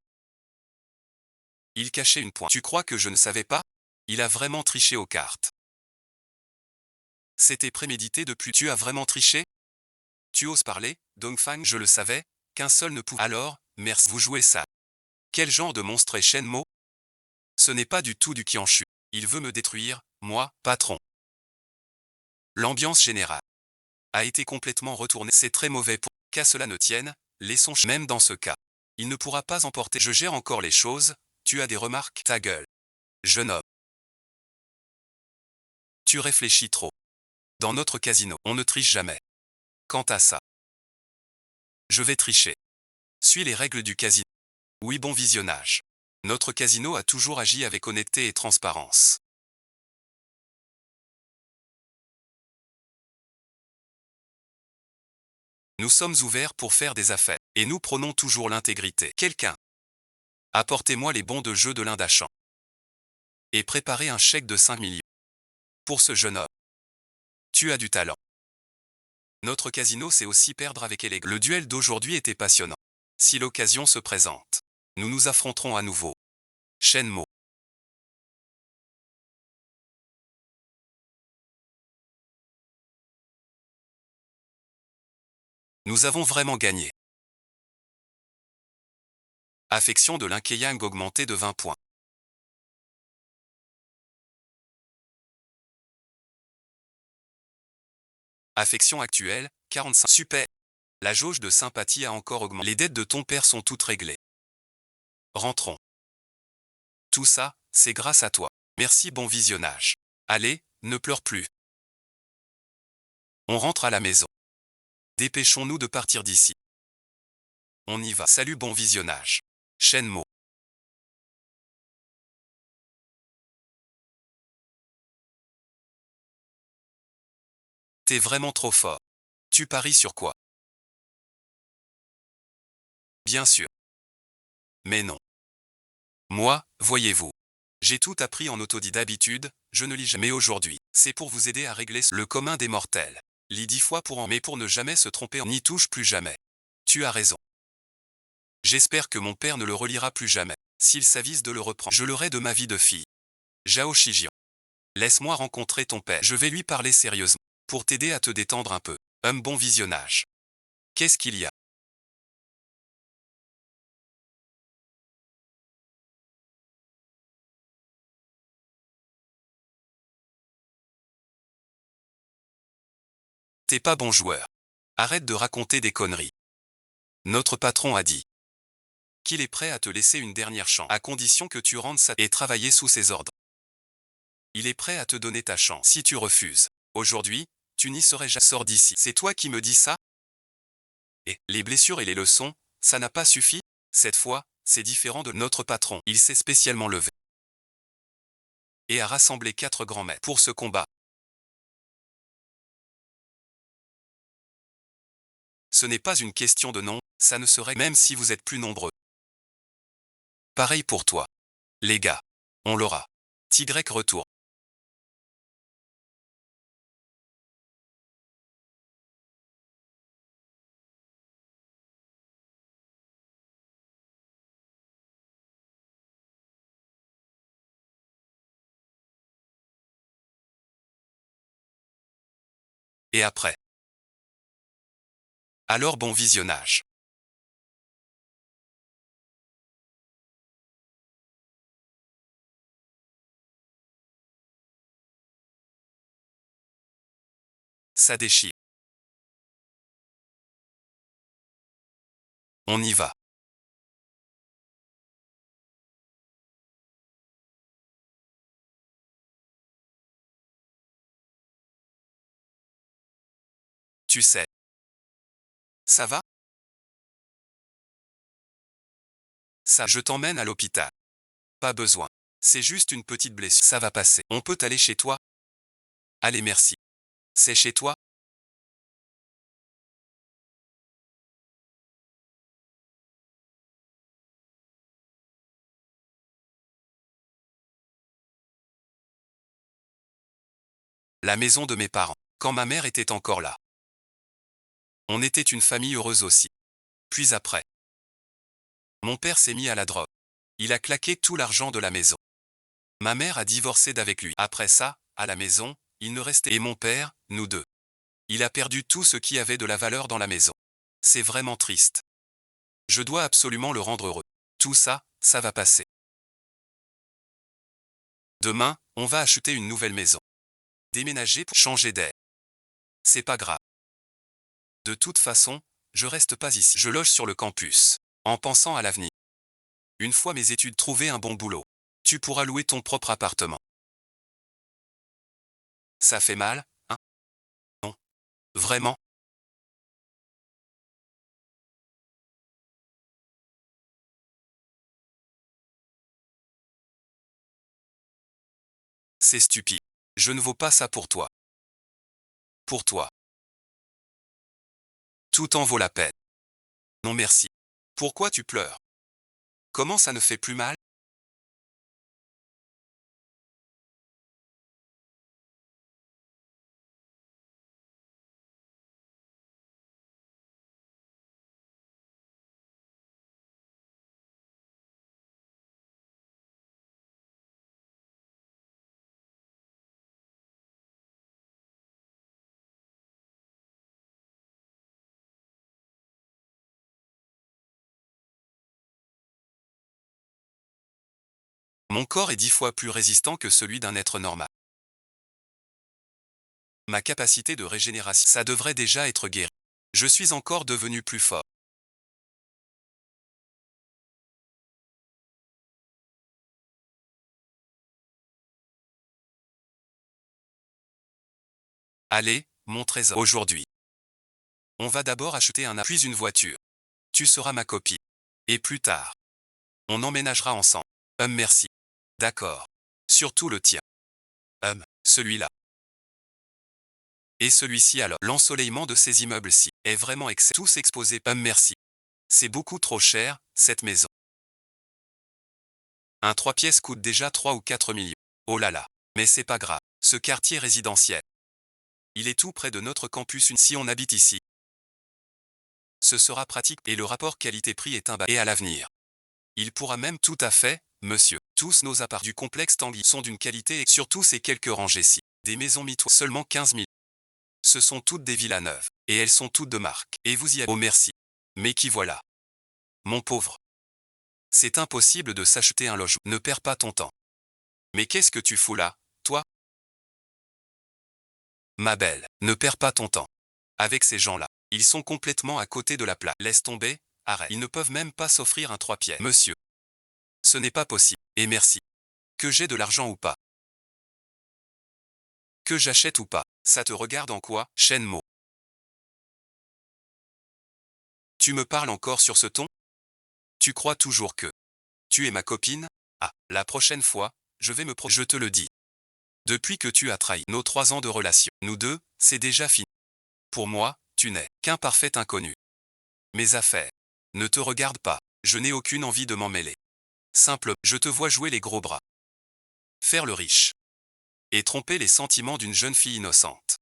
Il cachait une pointe. Tu crois que je ne savais pas? Il a vraiment triché aux cartes. C'était prémédité depuis. Tu as vraiment triché? Tu oses parler, Dongfang? Je le savais, qu'un seul ne pouvait. Alors, merci. Vous jouez ça. Quel genre de monstre est Shenmue? Ce n'est pas du tout du Qianshu. Il veut me détruire, moi, patron. L'ambiance générale a été complètement retournée. C'est très mauvais pour qu'à cela ne tienne, laissons même dans ce cas. Il ne pourra pas emporter. Je gère encore les choses. Tu as des remarques? Ta gueule. Jeune homme. Tu réfléchis trop. Dans notre casino, on ne triche jamais. Quant à ça, je vais tricher. Suis les règles du casino. Oui, bon visionnage. Notre casino a toujours agi avec honnêteté et transparence. Nous sommes ouverts pour faire des affaires, et nous prônons toujours l'intégrité. Quelqu'un. Apportez-moi les bons de jeu de l'Indachan. et préparer un chèque de 5 millions. Pour ce jeune homme. Tu as du talent. Notre casino sait aussi perdre avec élégance. Le duel d'aujourd'hui était passionnant. Si l'occasion se présente, nous nous affronterons à nouveau. Shenmue. Nous avons vraiment gagné. Affection de Linkeyang augmentée de 20 points. Affection actuelle, 45. Super. La jauge de sympathie a encore augmenté. Les dettes de ton père sont toutes réglées. Rentrons. Tout ça, c'est grâce à toi. Merci, bon visionnage. Allez, ne pleure plus. On rentre à la maison. Dépêchons-nous de partir d'ici. On y va. Salut, bon visionnage. Shenmue. T'es vraiment trop fort. Tu paries sur quoi? Bien sûr. Mais non. Moi, voyez-vous. J'ai tout appris en autodidacte d'habitude, je ne lis jamais aujourd'hui. C'est pour vous aider à régler le commun des mortels. Lis 10 fois mais pour ne jamais se tromper, n'y touche plus jamais. Tu as raison. J'espère que mon père ne le relira plus jamais. S'il s'avise de le reprendre, je l'aurai de ma vie de fille. Zhao Shijian. Laisse-moi rencontrer ton père. Je vais lui parler sérieusement. Pour t'aider à te détendre un peu. Bon visionnage. Qu'est-ce qu'il y a? T'es pas bon joueur. Arrête de raconter des conneries. Notre patron a dit qu'il est prêt à te laisser une dernière chance, à condition que tu rendes ça et travailler sous ses ordres. Il est prêt à te donner ta chance. Si tu refuses, aujourd'hui, tu n'y serais jamais. Sors d'ici. C'est toi qui me dis ça? Et les blessures et les leçons, ça n'a pas suffi? Cette fois, c'est différent de notre patron. Il s'est spécialement levé et a rassemblé 4 grands maîtres pour ce combat. Ce n'est pas une question de nom, ça ne serait même si vous êtes plus nombreux. Pareil pour toi. Les gars. On l'aura. Tigrec retour. Et après. Alors bon visionnage. Ça déchire. On y va. Tu sais. Ça va? Ça, je t'emmène à l'hôpital. Pas besoin. C'est juste une petite blessure. Ça va passer. On peut aller chez toi? Allez, merci. C'est chez toi? La maison de mes parents. Quand ma mère était encore là. On était une famille heureuse aussi. Puis après. Mon père s'est mis à la drogue. Il a claqué tout l'argent de la maison. Ma mère a divorcé d'avec lui. Après ça, à la maison, il ne restait. Et mon père, nous deux. Il a perdu tout ce qui avait de la valeur dans la maison. C'est vraiment triste. Je dois absolument le rendre heureux. Tout ça, ça va passer. Demain, on va acheter une nouvelle maison. Déménager pour changer d'air. C'est pas grave. De toute façon, je reste pas ici. Je loge sur le campus. En pensant à l'avenir. Une fois mes études trouvé un bon boulot, tu pourras louer ton propre appartement. Ça fait mal, hein? Non. Vraiment? C'est stupide. Je ne vaux pas ça pour toi. Pour toi. Tout en vaut la peine. Non merci. Pourquoi tu pleures? Comment ça ne fait plus mal? Mon corps est 10 fois plus résistant que celui d'un être normal. Ma capacité de régénération, ça devrait déjà être guéri. Je suis encore devenu plus fort. Allez, mon trésor. Aujourd'hui, on va d'abord acheter puis une voiture. Tu seras ma copine. Et plus tard, on emménagera ensemble. Merci. D'accord. Surtout le tien. Celui-là. Et celui-ci alors. L'ensoleillement de ces immeubles-ci est vraiment excellent. Tous exposés. Merci. C'est beaucoup trop cher, cette maison. Un 3 pièces coûte déjà 3 ou 4 millions. Oh là là. Mais c'est pas grave. Ce quartier résidentiel, il est tout près de notre campus. Si on habite ici, ce sera pratique et le rapport qualité-prix est et à l'avenir. Il pourra même tout à fait, monsieur. Tous nos apparts du complexe Tanguy sont d'une qualité et surtout ces quelques rangées-ci. Des maisons mitoyennes, seulement 15 000. Ce sont toutes des villas neuves. Et elles sont toutes de marque. Et vous y avez. Oh merci. Mais qui voilà. Mon pauvre. C'est impossible de s'acheter un logement. Ne perds pas ton temps. Mais qu'est-ce que tu fous là, toi? Ma belle, ne perds pas ton temps. Avec ces gens-là, ils sont complètement à côté de la plaque. Laisse tomber, arrête. Ils ne peuvent même pas s'offrir un 3 pièces. Monsieur. Ce n'est pas possible. Et merci. Que j'ai de l'argent ou pas. Que j'achète ou pas. Ça te regarde en quoi, Shenmo? Tu me parles encore sur ce ton? Tu crois toujours que tu es ma copine? Ah, la prochaine fois, je te le dis. Depuis que tu as trahi nos 3 ans de relation, nous deux, c'est déjà fini. Pour moi, tu n'es qu'un parfait inconnu. Mes affaires ne te regardent pas. Je n'ai aucune envie de m'en mêler. Simple, je te vois jouer les gros bras. Faire le riche. Et tromper les sentiments d'une jeune fille innocente.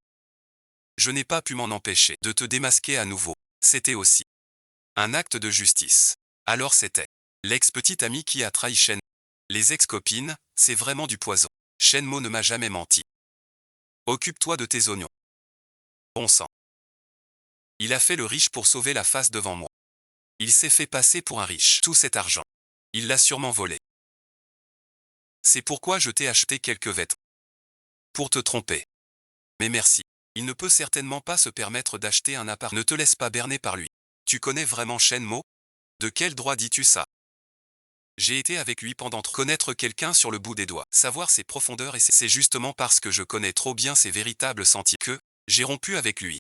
Je n'ai pas pu m'en empêcher de te démasquer à nouveau. C'était aussi un acte de justice. Alors c'était l'ex-petite amie qui a trahi Shen. Les ex-copines, c'est vraiment du poison. Shenmo ne m'a jamais menti. Occupe-toi de tes oignons. Bon sang. Il a fait le riche pour sauver la face devant moi. Il s'est fait passer pour un riche. Tout cet argent, il l'a sûrement volé. C'est pourquoi je t'ai acheté quelques vêtements. Pour te tromper. Mais merci. Il ne peut certainement pas se permettre d'acheter un appart. Ne te laisse pas berner par lui. Tu connais vraiment Shenmo? De quel droit dis-tu ça? J'ai été avec lui pendant connaître quelqu'un sur le bout des doigts, savoir ses profondeurs et c'est justement parce que je connais trop bien ses véritables sentiments que j'ai rompu avec lui.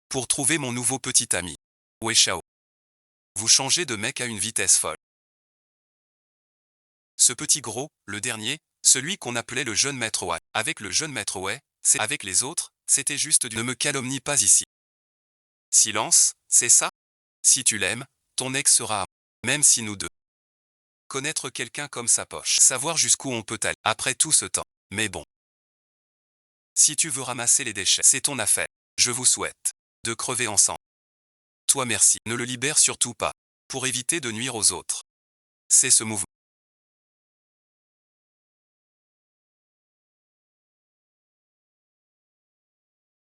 Pour trouver mon nouveau petit ami. Weishao. Vous changez de mec à une vitesse folle. Ce petit gros, le dernier, celui qu'on appelait le jeune maître Wei. Avec le jeune maître Wei, c'est avec les autres, c'était juste du... Ne me calomnie pas ici. Silence, c'est ça? Si tu l'aimes, ton ex sera... Même si nous deux. Connaître quelqu'un comme sa poche. Savoir jusqu'où on peut aller. Après tout ce temps. Mais bon. Si tu veux ramasser les déchets, c'est ton affaire. Je vous souhaite de crever ensemble. Toi merci. Ne le libère surtout pas. Pour éviter de nuire aux autres. C'est ce mouvement.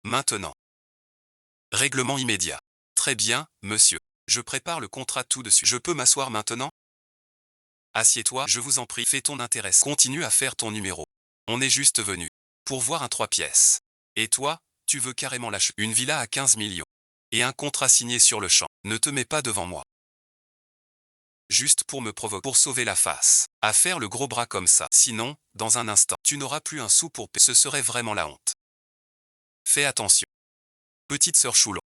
Maintenant. Règlement immédiat. Très bien, monsieur. Je prépare le contrat tout dessus. Je peux m'asseoir maintenant? Assieds-toi, je vous en prie. Fais ton intérêt. Continue à faire ton numéro. On est juste venu pour voir un 3 pièces. Et toi, tu veux carrément lâcher une villa à 15 millions. Et un contrat signé sur le champ. Ne te mets pas devant moi. Juste pour me provoquer, pour sauver la face. À faire le gros bras comme ça. Sinon, dans un instant, tu n'auras plus un sou pour payer. Ce serait vraiment la honte. Fais attention. Petite sœur Choulon.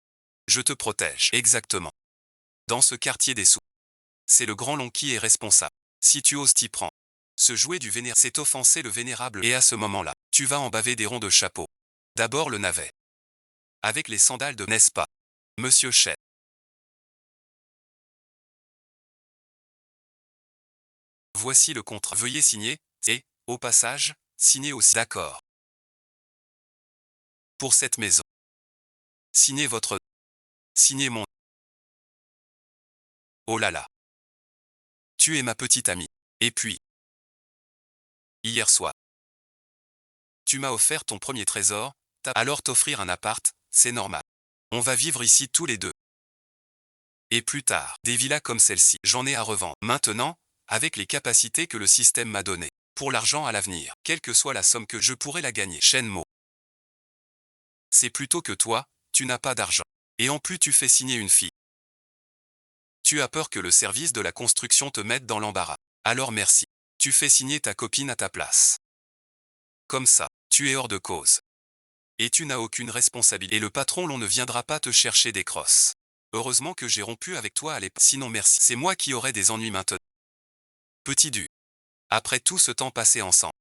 Je te protège. Exactement. Dans ce quartier des sous. C'est le grand long qui est responsable. Si tu oses t'y prendre. Se jouer du vénérable, c'est offenser le vénérable. Et à ce moment-là, tu vas en baver des ronds de chapeau. D'abord le navet. Avec les sandales de... N'est-ce pas, monsieur Shen? Voici le contrat. Veuillez signer, et, au passage, signez aussi. D'accord. Pour cette maison. Signez votre... Signez mon... Oh là là. Tu es ma petite amie. Et puis... Hier soir. Tu m'as offert ton premier trésor, alors t'offrir un appart, c'est normal. On va vivre ici tous les deux. Et plus tard, des villas comme celle-ci, j'en ai à revendre. Maintenant, avec les capacités que le système m'a données. Pour l'argent à l'avenir, quelle que soit la somme que je pourrais la gagner. Shenmue. C'est plutôt que toi, tu n'as pas d'argent. Et en plus tu fais signer une fille. Tu as peur que le service de la construction te mette dans l'embarras. Alors merci. Tu fais signer ta copine à ta place. Comme ça, tu es hors de cause. Et tu n'as aucune responsabilité. Et le patron l'on ne viendra pas te chercher des crosses. Heureusement que j'ai rompu avec toi à l'époque. Sinon merci. C'est moi qui aurais des ennuis maintenant. Petit du. Après tout ce temps passé ensemble.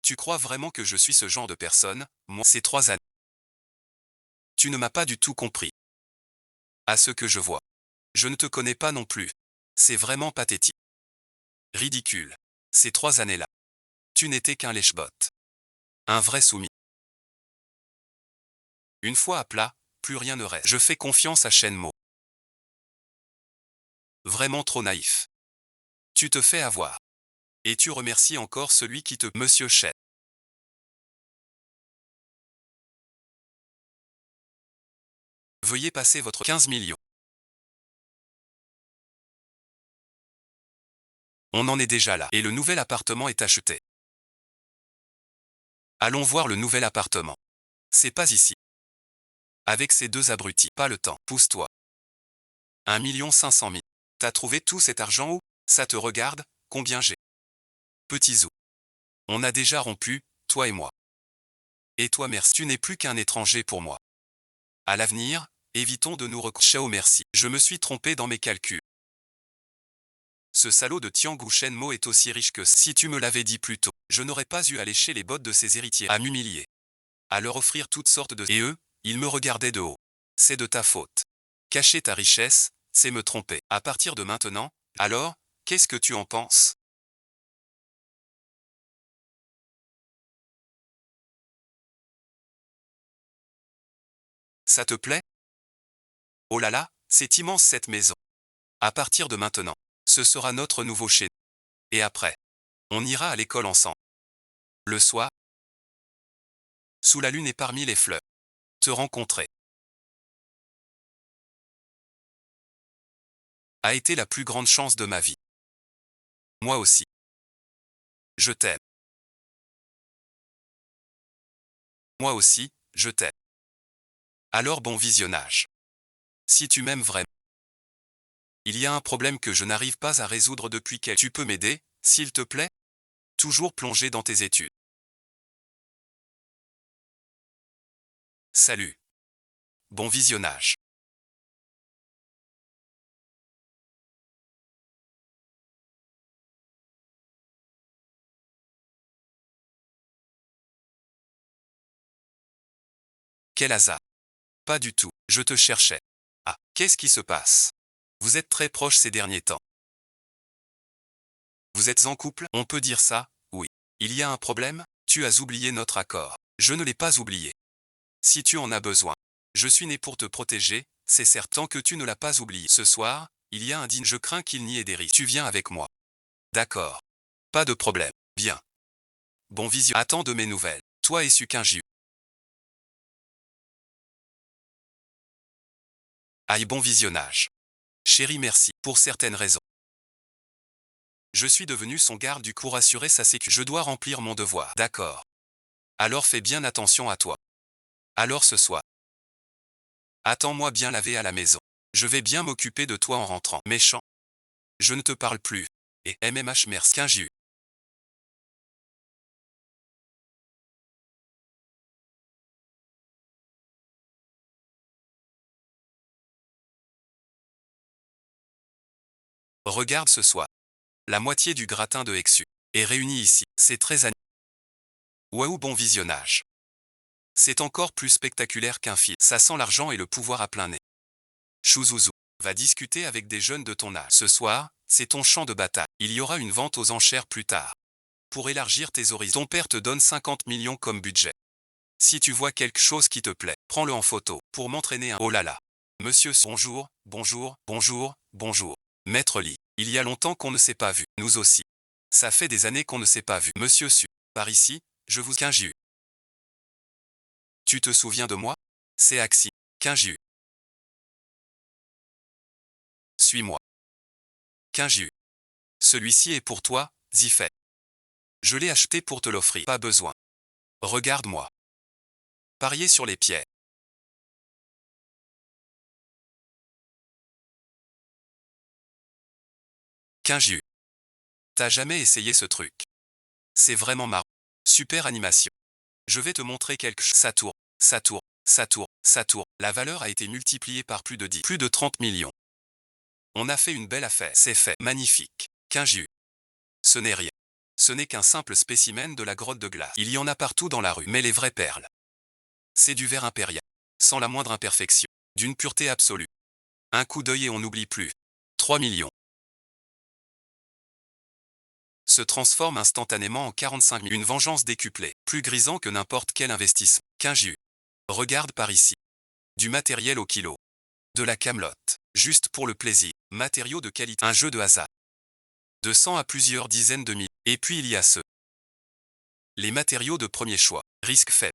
Tu crois vraiment que je suis ce genre de personne, moi, ces 3 années? Tu ne m'as pas du tout compris. À ce que je vois. Je ne te connais pas non plus. C'est vraiment pathétique. Ridicule. Ces 3 années-là. Tu n'étais qu'un lèche-bot. Un vrai soumis. Une fois à plat, plus rien ne reste. Je fais confiance à Shenmue. Vraiment trop naïf. Tu te fais avoir. Et tu remercies encore celui qui te... Monsieur Shen. Veuillez passer votre 15 millions. On en est déjà là. Et le nouvel appartement est acheté. Allons voir le nouvel appartement. C'est pas ici. Avec ces 2 abrutis. Pas le temps. Pousse-toi. 1 500 000. T'as trouvé tout cet argent où? Ça te regarde, combien j'ai? Petit zou. On a déjà rompu, toi et moi. Et toi merci. Tu n'es plus qu'un étranger pour moi. À l'avenir, évitons de nous recrocher. Ciao merci. Je me suis trompé dans mes calculs. Ce salaud de Tiangu Shenmue est aussi riche que si tu me l'avais dit plus tôt. Je n'aurais pas eu à lécher les bottes de ses héritiers, à m'humilier, à leur offrir toutes sortes de... Et eux, ils me regardaient de haut. C'est de ta faute. Cacher ta richesse, c'est me tromper. À partir de maintenant, alors, qu'est-ce que tu en penses? Ça te plaît? Oh là là, c'est immense cette maison. À partir de maintenant, ce sera notre nouveau chez nous. Et après, on ira à l'école ensemble. Le soir, sous la lune et parmi les fleurs, te rencontrer a été la plus grande chance de ma vie. Moi aussi. Je t'aime. Moi aussi, je t'aime. Alors bon visionnage. Si tu m'aimes vraiment. Il y a un problème que je n'arrive pas à résoudre depuis quelques... Tu peux m'aider, s'il te plaît? Toujours plongé dans tes études. Salut. Bon visionnage. Quel hasard. Pas du tout, je te cherchais. Ah, qu'est-ce qui se passe? Vous êtes très proches ces derniers temps. Vous êtes en couple? On peut dire ça, oui. Il y a un problème? Tu as oublié notre accord. Je ne l'ai pas oublié. Si tu en as besoin. Je suis né pour te protéger, c'est certain que tu ne l'as pas oublié. Ce soir, il y a un dîner. Je crains qu'il n'y ait des risques. Tu viens avec moi. D'accord. Pas de problème. Bien. Bon vision. Attends de mes nouvelles. Toi et Sukinju. Aïe bon visionnage. Chérie merci. Pour certaines raisons. Je suis devenu son garde du coup pour assurer sa sécurité. Je dois remplir mon devoir. D'accord. Alors fais bien attention à toi. Alors ce soir. Attends-moi bien lavé à la maison. Je vais bien m'occuper de toi en rentrant. Méchant. Je ne te parle plus. Et MMH merci. Kinju. Regarde ce soir. La moitié du gratin de Hexu est réunie ici. C'est très animé. Waouh bon visionnage. C'est encore plus spectaculaire qu'un film. Ça sent l'argent et le pouvoir à plein nez. Shuzuzu. Va discuter avec des jeunes de ton âge. Ce soir, c'est ton champ de bataille. Il y aura une vente aux enchères plus tard. Pour élargir tes horizons. Ton père te donne 50 millions comme budget. Si tu vois quelque chose qui te plaît, prends-le en photo pour m'entraîner un... Oh là là. Monsieur, bonjour, bonjour, bonjour, bonjour. Maître Lee, il y a longtemps qu'on ne s'est pas vu. Nous aussi. Ça fait des années qu'on ne s'est pas vu. Monsieur Su, par ici, je vous... Kinju. Tu te souviens de moi? C'est Axi. Kinju. Suis-moi. Kinju. Celui-ci est pour toi, Zifet. Je l'ai acheté pour te l'offrir. Pas besoin. Regarde-moi. Parier sur les pierres. 15 jus. T'as jamais essayé ce truc? C'est vraiment marrant. Super animation. Je vais te montrer quelque chose. Ça tourne, ça tourne, ça tourne, ça tourne. La valeur a été multipliée par plus de 10, plus de 30 millions. On a fait une belle affaire. C'est fait. Magnifique. 15 jus. Ce n'est rien. Ce n'est qu'un simple spécimen de la grotte de glace. Il y en a partout dans la rue, mais les vraies perles. C'est du verre impérial. Sans la moindre imperfection. D'une pureté absolue. Un coup d'œil et on n'oublie plus. 3 millions. Se transforme instantanément en 45 000. Une vengeance décuplée. Plus grisant que n'importe quel investissement. 15 jus. Regarde par ici. Du matériel au kilo. De la camelote. Juste pour le plaisir. Matériaux de qualité. Un jeu de hasard. De 100 à plusieurs dizaines de milliers. Et puis il y a ceux. Les matériaux de premier choix. Risque faible.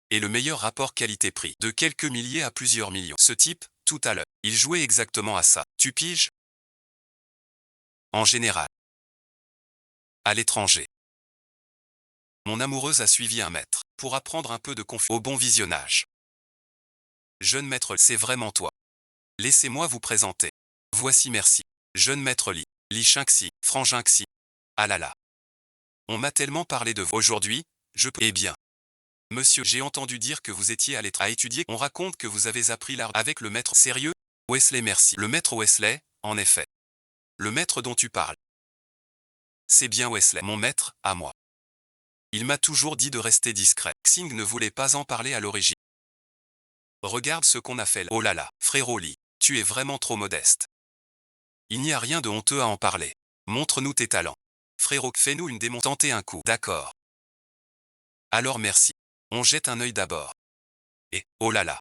Et le meilleur rapport qualité-prix. De quelques milliers à plusieurs millions. Ce type, tout à l'heure, il jouait exactement à ça. Tu piges? En général. À l'étranger. Mon amoureuse a suivi un maître. Pour apprendre un peu de confiance. Au bon visionnage. Jeune maître, c'est vraiment toi. Laissez-moi vous présenter. Voici merci. Jeune maître Li Shinxi, Frangin-Xi. Ah là là. On m'a tellement parlé de vous. Aujourd'hui, je peux... Eh bien. Monsieur, j'ai entendu dire que vous étiez à étudier. On raconte que vous avez appris l'art avec le maître. Sérieux? Wesley, merci. Le maître Wesley, en effet. Le maître dont tu parles. C'est bien Wesley, mon maître, à moi. Il m'a toujours dit de rester discret. Xing ne voulait pas en parler à l'origine. Regarde ce qu'on a fait là. Oh là là, frérot Li, tu es vraiment trop modeste. Il n'y a rien de honteux à en parler. Montre-nous tes talents. Frérot, fais-nous une démonstration. Tentez un coup. D'accord. Alors merci. On jette un œil d'abord. Et, oh là là.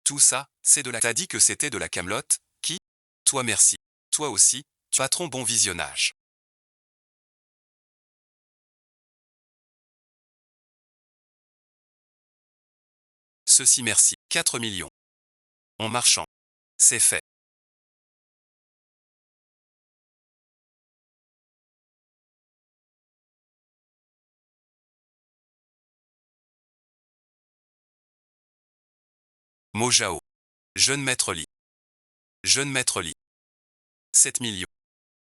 Tout ça, c'est de la... T'as dit que c'était de la camelote? Qui? Toi merci. Toi aussi, patron, bon visionnage. Ceci merci. 4 millions. En marchant. C'est fait. Mojao. Jeune maître Li. Jeune maître Li. 7 millions.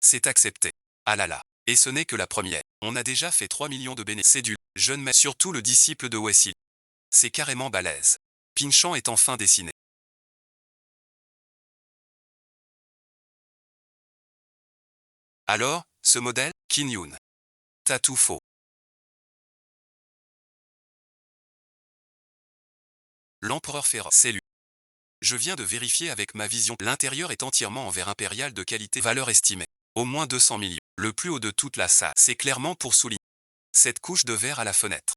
C'est accepté. Ah là là. Et ce n'est que la première. On a déjà fait 3 millions de bénéfices. C'est du jeune maître. Surtout le disciple de Wesley. C'est carrément balèze. Pinchan est enfin dessiné. Alors, ce modèle, Qin Yun. T'as tout faux. L'empereur féroce. C'est lui. Je viens de vérifier avec ma vision. L'intérieur est entièrement en verre impérial de qualité. Valeur estimée. Au moins 200 millions. Le plus haut de toute la salle. C'est clairement pour souligner cette couche de verre à la fenêtre.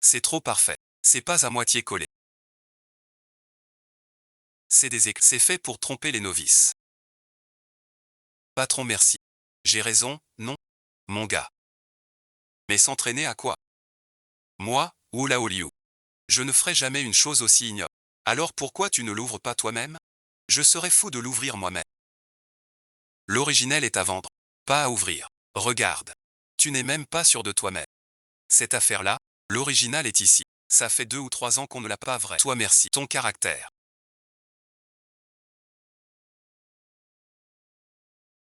C'est trop parfait. C'est pas à moitié collé. C'est fait pour tromper les novices. Patron, merci. J'ai raison, non? Mon gars. Mais s'entraîner à quoi? Moi, Oula Oliu. Je ne ferai jamais une chose aussi ignoble. Alors pourquoi tu ne l'ouvres pas toi-même? Je serais fou de l'ouvrir moi-même. L'originel est à vendre, pas à ouvrir. Regarde. Tu n'es même pas sûr de toi-même. Cette affaire-là, l'original est ici. Ça fait 2 ou 3 ans qu'on ne l'a pas vrai. Toi merci. Ton caractère.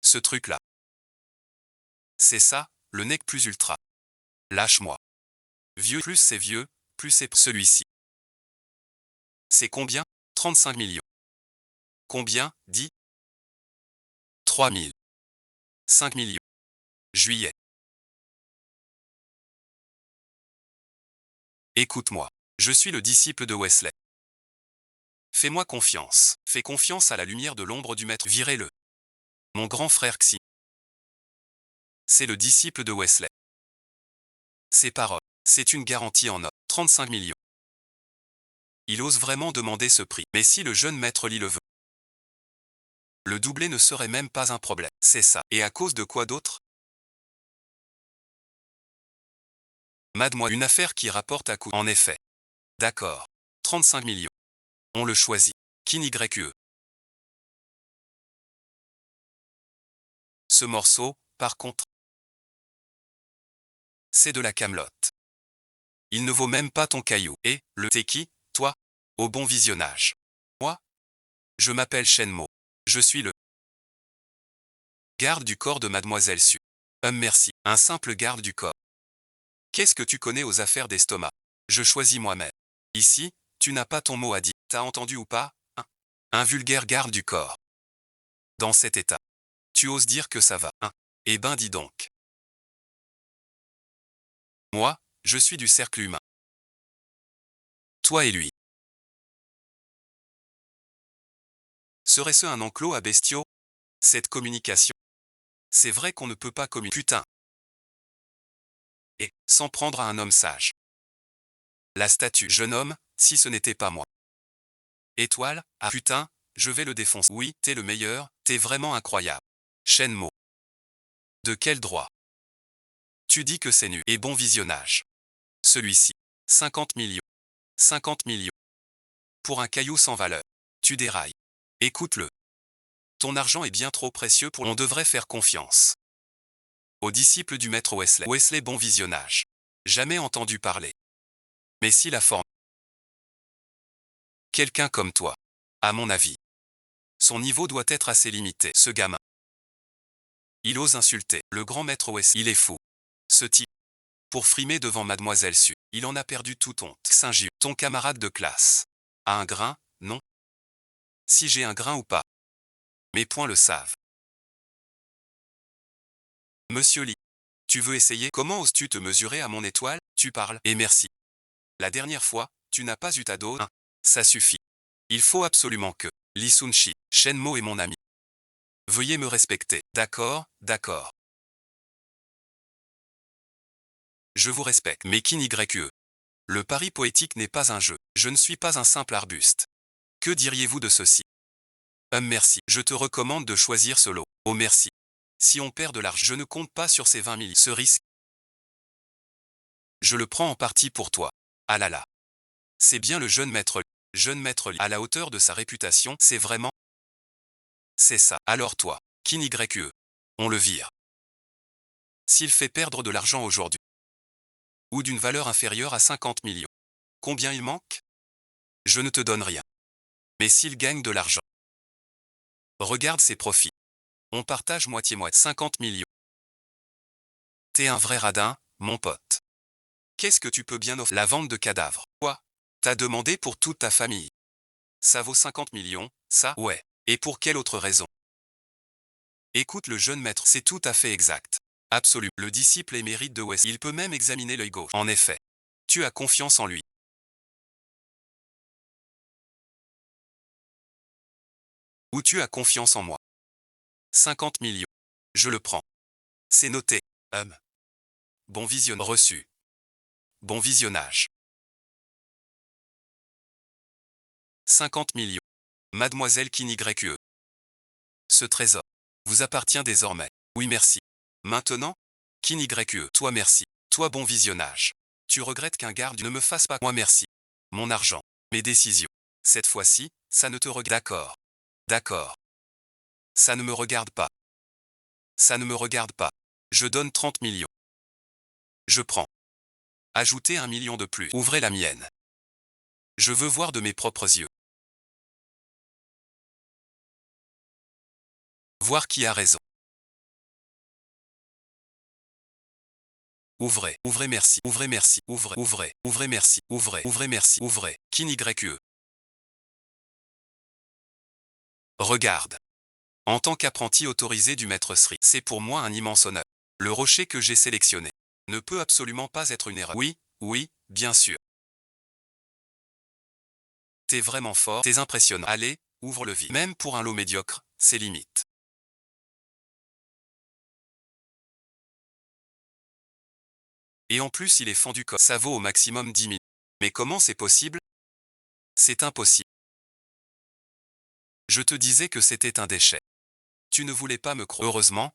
Ce truc-là. C'est ça, le nec plus ultra. Lâche-moi. Vieux plus c'est vieux, plus c'est celui-ci. C'est combien? 35 millions. Combien? Dit 3 000. 5 millions. Juillet. Écoute-moi. Je suis le disciple de Wesley. Fais-moi confiance. Fais confiance à la lumière de l'ombre du maître. Virez-le. Mon grand frère Xi. C'est le disciple de Wesley. Ses paroles. C'est une garantie en or. 35 millions. Il ose vraiment demander ce prix. Mais si le jeune maître Li le veut, le doublé ne serait même pas un problème. C'est ça. Et à cause de quoi d'autre? Mademoiselle, une affaire qui rapporte à coup. En effet. D'accord. 35 millions. On le choisit. Kin YE. Ce morceau, par contre, c'est de la camelote. Il ne vaut même pas ton caillou. Et, t'es qui, toi? Au bon visionnage. Moi? Je m'appelle Shenmue. Je suis le garde du corps de Mademoiselle Su. Merci. Un simple garde du corps. Qu'est-ce que tu connais aux affaires d'estomac? Je choisis moi-même. Ici, tu n'as pas ton mot à dire. T'as entendu ou pas? Un vulgaire garde du corps. Dans cet état. Tu oses dire que ça va, hein? Eh ben dis donc. Moi, je suis du cercle humain. Toi et lui. Serait-ce un enclos à bestiaux? Cette communication. C'est vrai qu'on ne peut pas communiquer. Putain. Et, sans prendre à un homme sage. La statue, jeune homme, si ce n'était pas moi. Étoile, ah putain, je vais le défoncer. Oui, t'es le meilleur, t'es vraiment incroyable. Shenmue. De quel droit? Tu dis que c'est nu. Et bon visionnage. Celui-ci. 50 millions. 50 millions. Pour un caillou sans valeur. Tu dérailles. Écoute-le. Ton argent est bien trop précieux pour... On devrait faire confiance. Aux disciples du maître Wesley. Wesley bon visionnage. Jamais entendu parler. Mais si la forme... Quelqu'un comme toi. À mon avis. Son niveau doit être assez limité. Ce gamin. Il ose insulter. Le grand maître Wesley. Il est fou. Ce type. Pour frimer devant Mademoiselle Su. Il en a perdu toute honte. Saint-Gilles. Ton camarade de classe. A un grain? Non. Si j'ai un grain ou pas. Mes poings le savent. Monsieur Lee. Tu veux essayer? Comment oses-tu te mesurer à mon étoile? Tu parles. Et merci. La dernière fois, tu n'as pas eu ta dose. Ça suffit. Il faut absolument que Lee Sun-chi, Shenmue est mon ami. Veuillez me respecter. D'accord, d'accord. Je vous respecte. Mais qui YE? Le pari poétique n'est pas un jeu. Je ne suis pas un simple arbuste. Que diriez-vous de ceci? Merci. Je te recommande de choisir ce lot. Oh merci. Si on perd de l'argent, je ne compte pas sur ces 20 000. Ce risque. Je le prends en partie pour toi. Ah là là. C'est bien le jeune maître. Jeune maître à la hauteur de sa réputation, c'est vraiment... C'est ça. Alors toi, Kin YE. On le vire. S'il fait perdre de l'argent aujourd'hui, ou d'une valeur inférieure à 50 millions, combien il manque? Je ne te donne rien. Mais s'il gagne de l'argent, regarde ses profits. On partage moitié-moitié. 50 millions. T'es un vrai radin, mon pote. Qu'est-ce que tu peux bien offrir? La vente de cadavres. Quoi? T'as demandé pour toute ta famille. Ça vaut 50 millions, ça? Ouais. Et pour quelle autre raison? Écoute le jeune maître, c'est tout à fait exact. Absolu. Le disciple émérite de West. Il peut même examiner l'œil gauche. En effet. Tu as confiance en lui. Ou tu as confiance en moi. 50 millions. Je le prends. C'est noté. Bon visionnage. Reçu. Bon visionnage. 50 millions. Mademoiselle Kin YE. Ce trésor vous appartient désormais. Oui merci. Maintenant, Kin YE. Toi merci. Toi bon visionnage. Tu regrettes qu'un garde ne me fasse pas. Moi merci. Mon argent. Mes décisions. Cette fois-ci, ça ne te regarde. D'accord. D'accord. Ça ne me regarde pas. Ça ne me regarde pas. Je donne 30 millions. Je prends. Ajoutez 1 million de plus. Ouvrez la mienne. Je veux voir de mes propres yeux. Voir qui a raison. Ouvrez, ouvrez merci, ouvrez merci, ouvrez merci, ouvrez. Kin YE. Regarde. En tant qu'apprenti autorisé du maître Sri, c'est pour moi un immense honneur. Le rocher que j'ai sélectionné ne peut absolument pas être une erreur. Oui, oui, bien sûr. T'es vraiment fort, t'es impressionnant. Allez, ouvre le vide. Même pour un lot médiocre, c'est limite. Et en plus il est fendu comme ça vaut au maximum 10 000. Mais comment c'est possible? C'est impossible. Je te disais que c'était un déchet. Tu ne voulais pas me croire. Heureusement,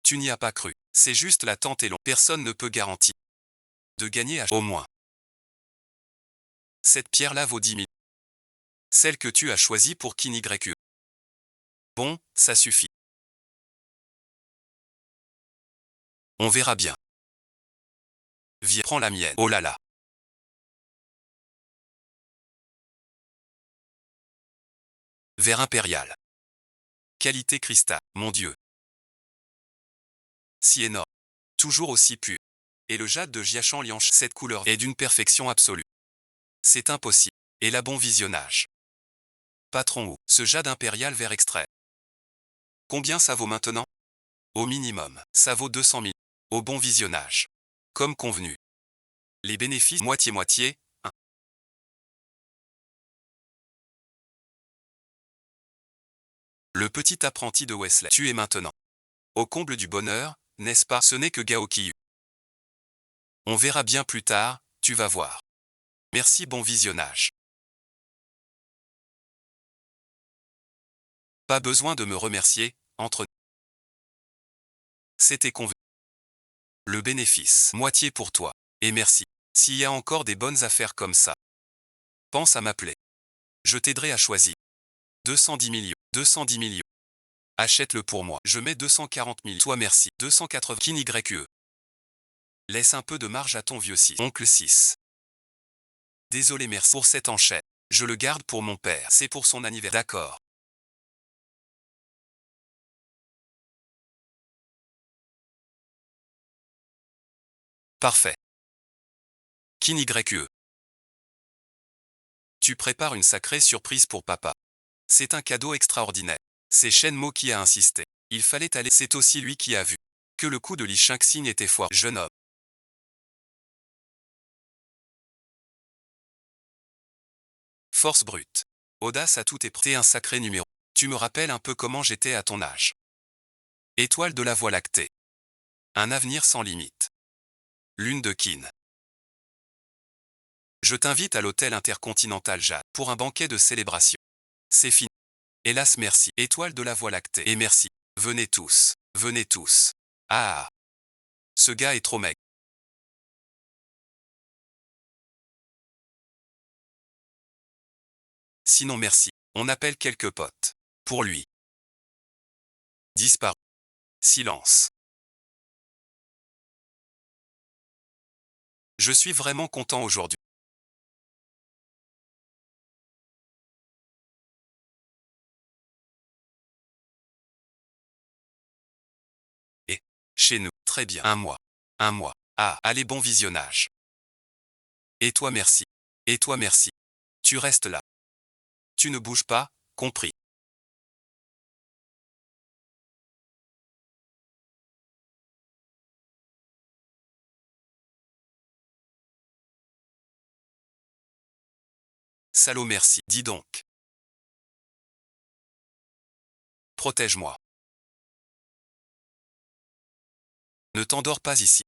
tu n'y as pas cru. C'est juste l'attente est longue. Personne ne peut garantir de gagner au moins. Cette pierre-là vaut 10 000. Celle que tu as choisie pour Kin YE. Bon, ça suffit. On verra bien. Viens, prends la mienne. Oh là là. Verre impérial. Qualité cristal. Mon Dieu. Si énorme. Toujours aussi pur. Et le jade de Jiachan Lianche, cette couleur est d'une perfection absolue. C'est impossible. Et la bon visionnage. Patron ou, ce jade impérial vert extrait. Combien ça vaut maintenant? Au minimum, ça vaut 200 000. Au bon visionnage. Comme convenu. Les bénéfices moitié-moitié, 1. Le petit apprenti de Wesley. Tu es maintenant. Au comble du bonheur, n'est-ce pas? Ce n'est que Gao Kiyu. On verra bien plus tard, tu vas voir. Merci, bon visionnage. Pas besoin de me remercier, entre nous. C'était convenu. Le bénéfice, moitié pour toi. Et merci. S'il y a encore des bonnes affaires comme ça, pense à m'appeler. Je t'aiderai à choisir. 210 millions. 210 millions. Achète-le pour moi. Je mets 240 000. Toi merci. 280. Kin YE. Laisse un peu de marge à ton vieux 6. Oncle 6. Désolé merci pour cette enchère. Je le garde pour mon père. C'est pour son anniversaire. D'accord. Parfait. Kin YE. Tu prépares une sacrée surprise pour papa. C'est un cadeau extraordinaire. C'est Shenmo qui a insisté. Il fallait aller. C'est aussi lui qui a vu que le coup de Li Shangxing était foireux. Jeune homme. Force brute. Audace à tout épreuve. T'es un sacré numéro. Tu me rappelles un peu comment j'étais à ton âge. Étoile de la Voie lactée. Un avenir sans limite. Lune de Kin. Je t'invite à l'hôtel intercontinental Jade pour un banquet de célébration. C'est fini. Hélas merci. Étoile de la Voie lactée. Et merci. Venez tous. Venez tous. Ah. Ce gars est trop maigre. Sinon merci. On appelle quelques potes. Pour lui. Disparu. Silence. Je suis vraiment content aujourd'hui. Et, chez nous, très bien. Un mois. Un mois. Ah, allez, bon visionnage. Et toi merci. Et toi merci. Tu restes là. Tu ne bouges pas, compris. Salaud merci. Dis donc. Protège-moi. Ne t'endors pas ici.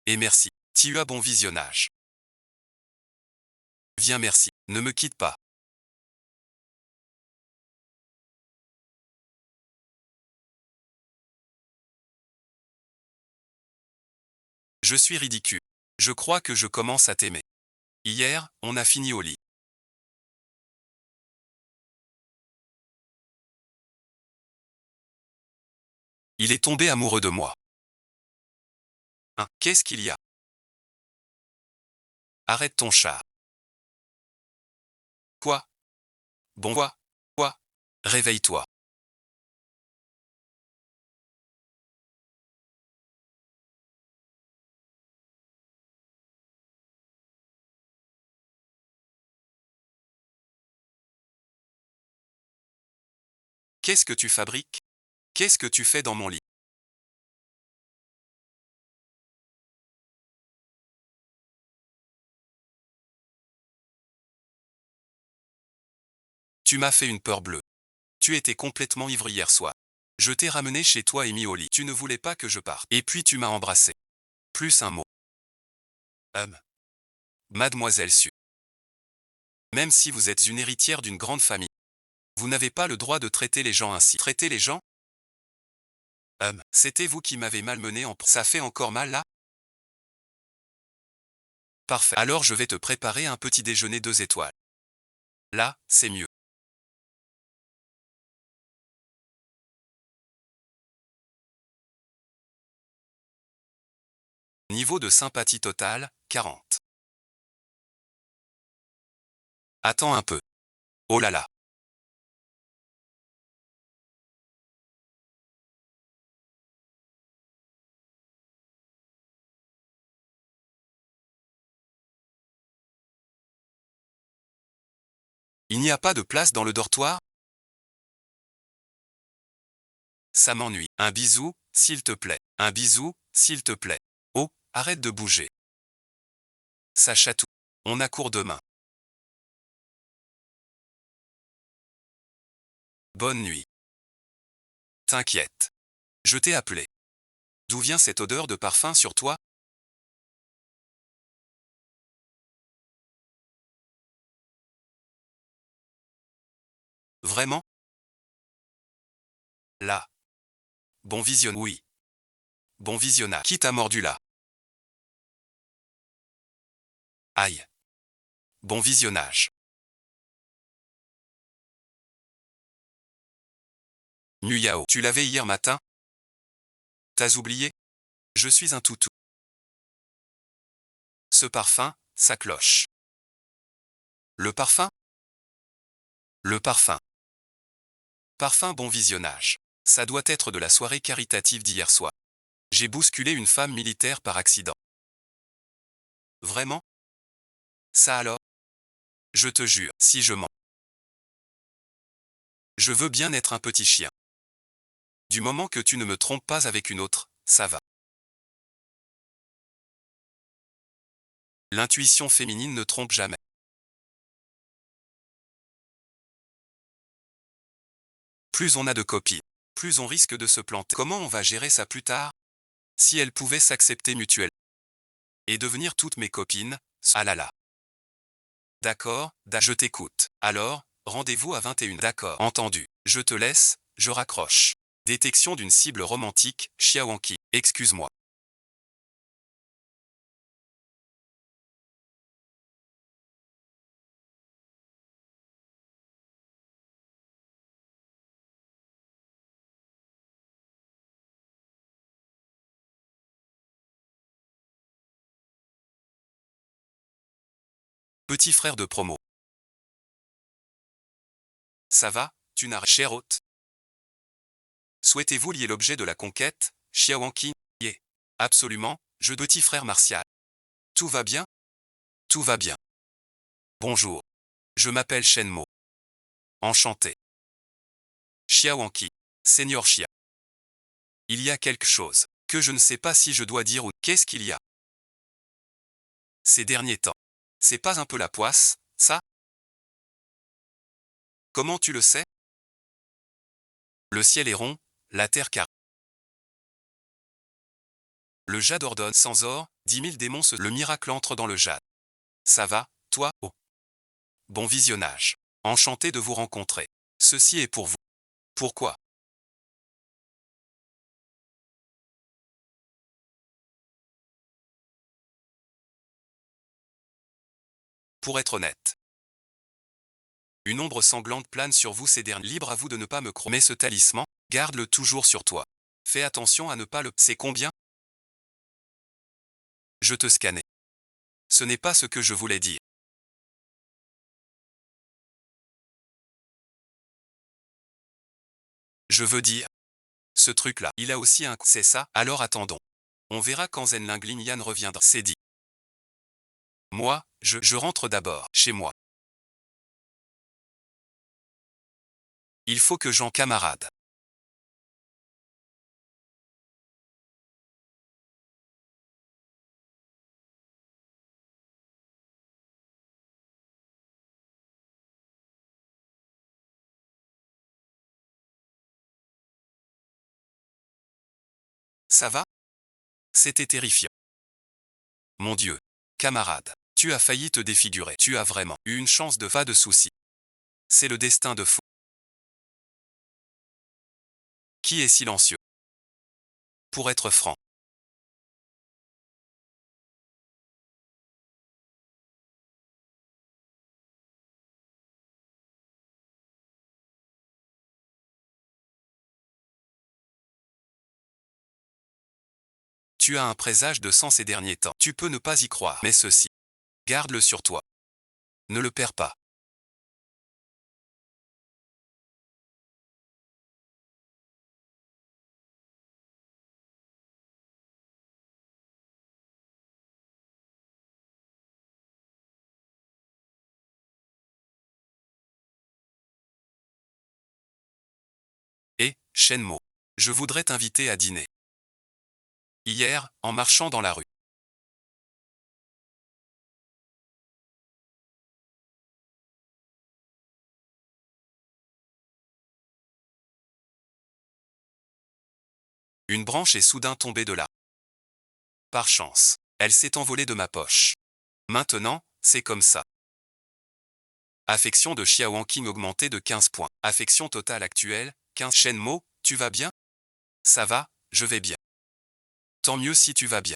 Et merci. Tu as bon visionnage. Viens merci. Ne me quitte pas. Je suis ridicule. Je crois que je commence à t'aimer. Hier, on a fini au lit. Il est tombé amoureux de moi. Hein, qu'est-ce qu'il y a? Arrête ton chat. Quoi? Bon quoi? Quoi? Réveille-toi. Qu'est-ce que tu fabriques? Qu'est-ce que tu fais dans mon lit? Tu m'as fait une peur bleue. Tu étais complètement ivre hier soir. Je t'ai ramené chez toi et mis au lit. Tu ne voulais pas que je parte. Et puis tu m'as embrassé. Plus un mot. Mademoiselle Su. Même si vous êtes une héritière d'une grande famille, vous n'avez pas le droit de traiter les gens ainsi. Traiter les gens? C'était vous qui m'avez malmené en... Ça fait encore mal là? Parfait. Alors je vais te préparer un petit déjeuner 2 étoiles. Là, c'est mieux. Niveau de sympathie totale, 40. Attends un peu. Oh là là. Il n'y a pas de place dans le dortoir? Ça m'ennuie. Un bisou, s'il te plaît. Un bisou, s'il te plaît. Oh, arrête de bouger. Ça chatouille. On a cours demain. Bonne nuit. T'inquiète. Je t'ai appelé. D'où vient cette odeur de parfum sur toi? Vraiment? Là. Bon visionnement. Oui. Bon visionnage. Qui t'a mordu là? Aïe. Bon visionnage. Nuyao. Tu l'avais hier matin? T'as oublié? Je suis un toutou. Ce parfum, ça cloche. Le parfum? Le parfum. Parfum bon visionnage. Ça doit être de la soirée caritative d'hier soir. J'ai bousculé une femme militaire par accident. Vraiment? Ça alors? Je te jure, si je mens. Je veux bien être un petit chien. Du moment que tu ne me trompes pas avec une autre, ça va. L'intuition féminine ne trompe jamais. Plus on a de copines, plus on risque de se planter. Comment on va gérer ça plus tard? Si elles pouvaient s'accepter mutuellement et devenir toutes mes copines, ah là là. D'accord, je t'écoute. Alors, rendez-vous à 21. D'accord, entendu. Je te laisse, je raccroche. Détection d'une cible romantique, Xiaowanqi. Excuse-moi. Petit frère de promo. Ça va, tu n'as cher hôte. Souhaitez-vous lier l'objet de la conquête, Xiaowanqi? Yeah. Absolument, je petit frère martial. Tout va bien? Tout va bien. Bonjour. Je m'appelle Shenmo. Enchanté. Xiaowanqi. Seigneur Xia. Il y a quelque chose que je ne sais pas si je dois dire ou qu'est-ce qu'il y a. Ces derniers temps. C'est pas un peu la poisse, ça? Comment tu le sais? Le ciel est rond, la terre carrée. Le jade ordonne sans or, 10 000 démons se... Le miracle entre dans le jade. Ça va, toi? Oh. Bon visionnage. Enchanté de vous rencontrer. Ceci est pour vous. Pourquoi? Pour être honnête. Une ombre sanglante plane sur vous ces derniers. Libre à vous de ne pas me croire. Mais ce talisman, garde-le toujours sur toi. Fais attention à ne pas le... C'est combien? Je te scannais. Ce n'est pas ce que je voulais dire. Je veux dire, ce truc-là, il a aussi un... C'est ça? Alors attendons. On verra quand Zenling Lingyan reviendra. C'est dit. Moi, je rentre d'abord, chez moi. Il faut que j'en camarade. Ça va? C'était terrifiant. Mon Dieu. Camarade. Tu as failli te défigurer. Tu as vraiment eu une chance de pas de soucis. C'est le destin de fou. Qui est silencieux? Pour être franc. Tu as un présage de sang ces derniers temps. Tu peux ne pas y croire. Mais ceci, garde-le sur toi. Ne le perds pas. Et, Shenmue, je voudrais t'inviter à dîner. Hier, en marchant dans la rue, une branche est soudain tombée de là. Par chance, elle s'est envolée de ma poche. Maintenant, c'est comme ça. Affection de Xiao King augmentée de 15 points. Affection totale actuelle, 15. Shenmue, tu vas bien? Ça va, je vais bien. Tant mieux si tu vas bien.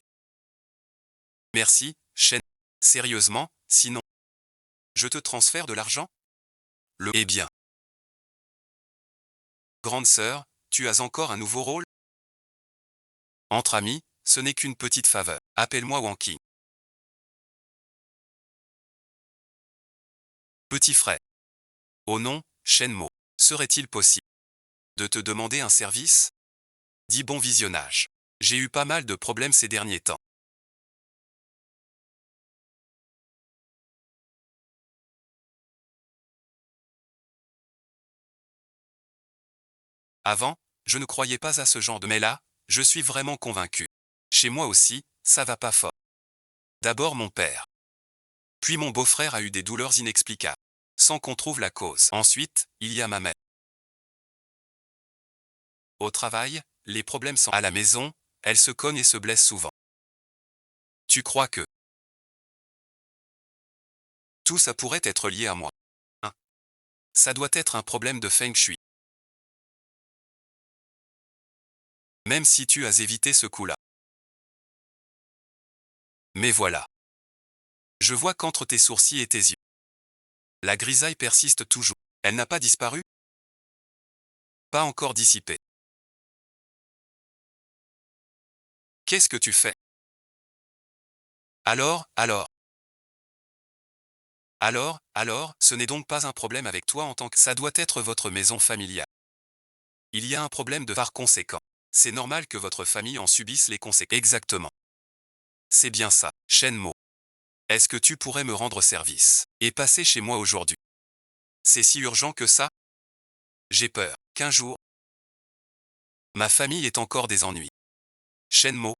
Merci, Shen. Sérieusement, sinon, je te transfère de l'argent? Eh bien. Grande sœur, tu as encore un nouveau rôle? Entre amis, ce n'est qu'une petite faveur. Appelle-moi Wanking. Petit frère. Oh non, Shenmue. Serait-il possible de te demander un service? Dis bon visionnage. J'ai eu pas mal de problèmes ces derniers temps. Avant, je ne croyais pas à ce genre de... Mais là, je suis vraiment convaincu. Chez moi aussi, ça va pas fort. D'abord mon père. Puis mon beau-frère a eu des douleurs inexplicables. Sans qu'on trouve la cause. Ensuite, il y a ma mère. Au travail, les problèmes sont... À la maison, elle se cogne et se blesse souvent. Tu crois que tout ça pourrait être lié à moi? Hein? Ça doit être un problème de feng shui. Même si tu as évité ce coup-là. Mais voilà. Je vois qu'entre tes sourcils et tes yeux, la grisaille persiste toujours. Elle n'a pas disparu? Pas encore dissipée. Qu'est-ce que tu fais? Alors, ce n'est donc pas un problème avec toi en tant que... Ça doit être votre maison familiale. Il y a un problème de... Par conséquent, c'est normal que votre famille en subisse les conséquences. Exactement. C'est bien ça, Shenmue. Est-ce que tu pourrais me rendre service et passer chez moi aujourd'hui? C'est si urgent que ça? J'ai peur qu'un jour, ma famille ait encore des ennuis. Shenmue,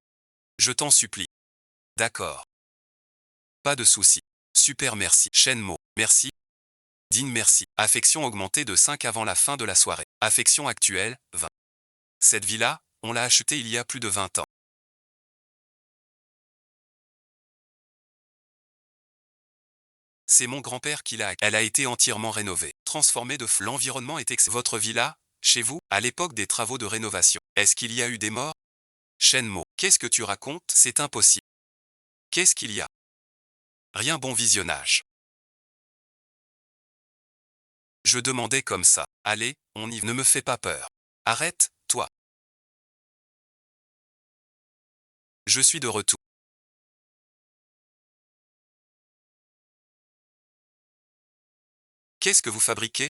je t'en supplie. D'accord. Pas de souci. Super merci. Shenmue, merci. Digne merci. Affection augmentée de 5 avant la fin de la soirée. Affection actuelle, 20. Cette villa, on l'a achetée il y a plus de 20 ans. C'est mon grand-père qui l'a. Elle a été entièrement rénovée, transformée de feu. L'environnement est Votre villa, chez vous, à l'époque des travaux de rénovation. Est-ce qu'il y a eu des morts? Shenmue, qu'est-ce que tu racontes? C'est impossible. Qu'est-ce qu'il y a? Rien, bon visionnage. Je demandais comme ça. Allez, on y va. Ne me fais pas peur. Arrête, toi. Je suis de retour. Qu'est-ce que vous fabriquez?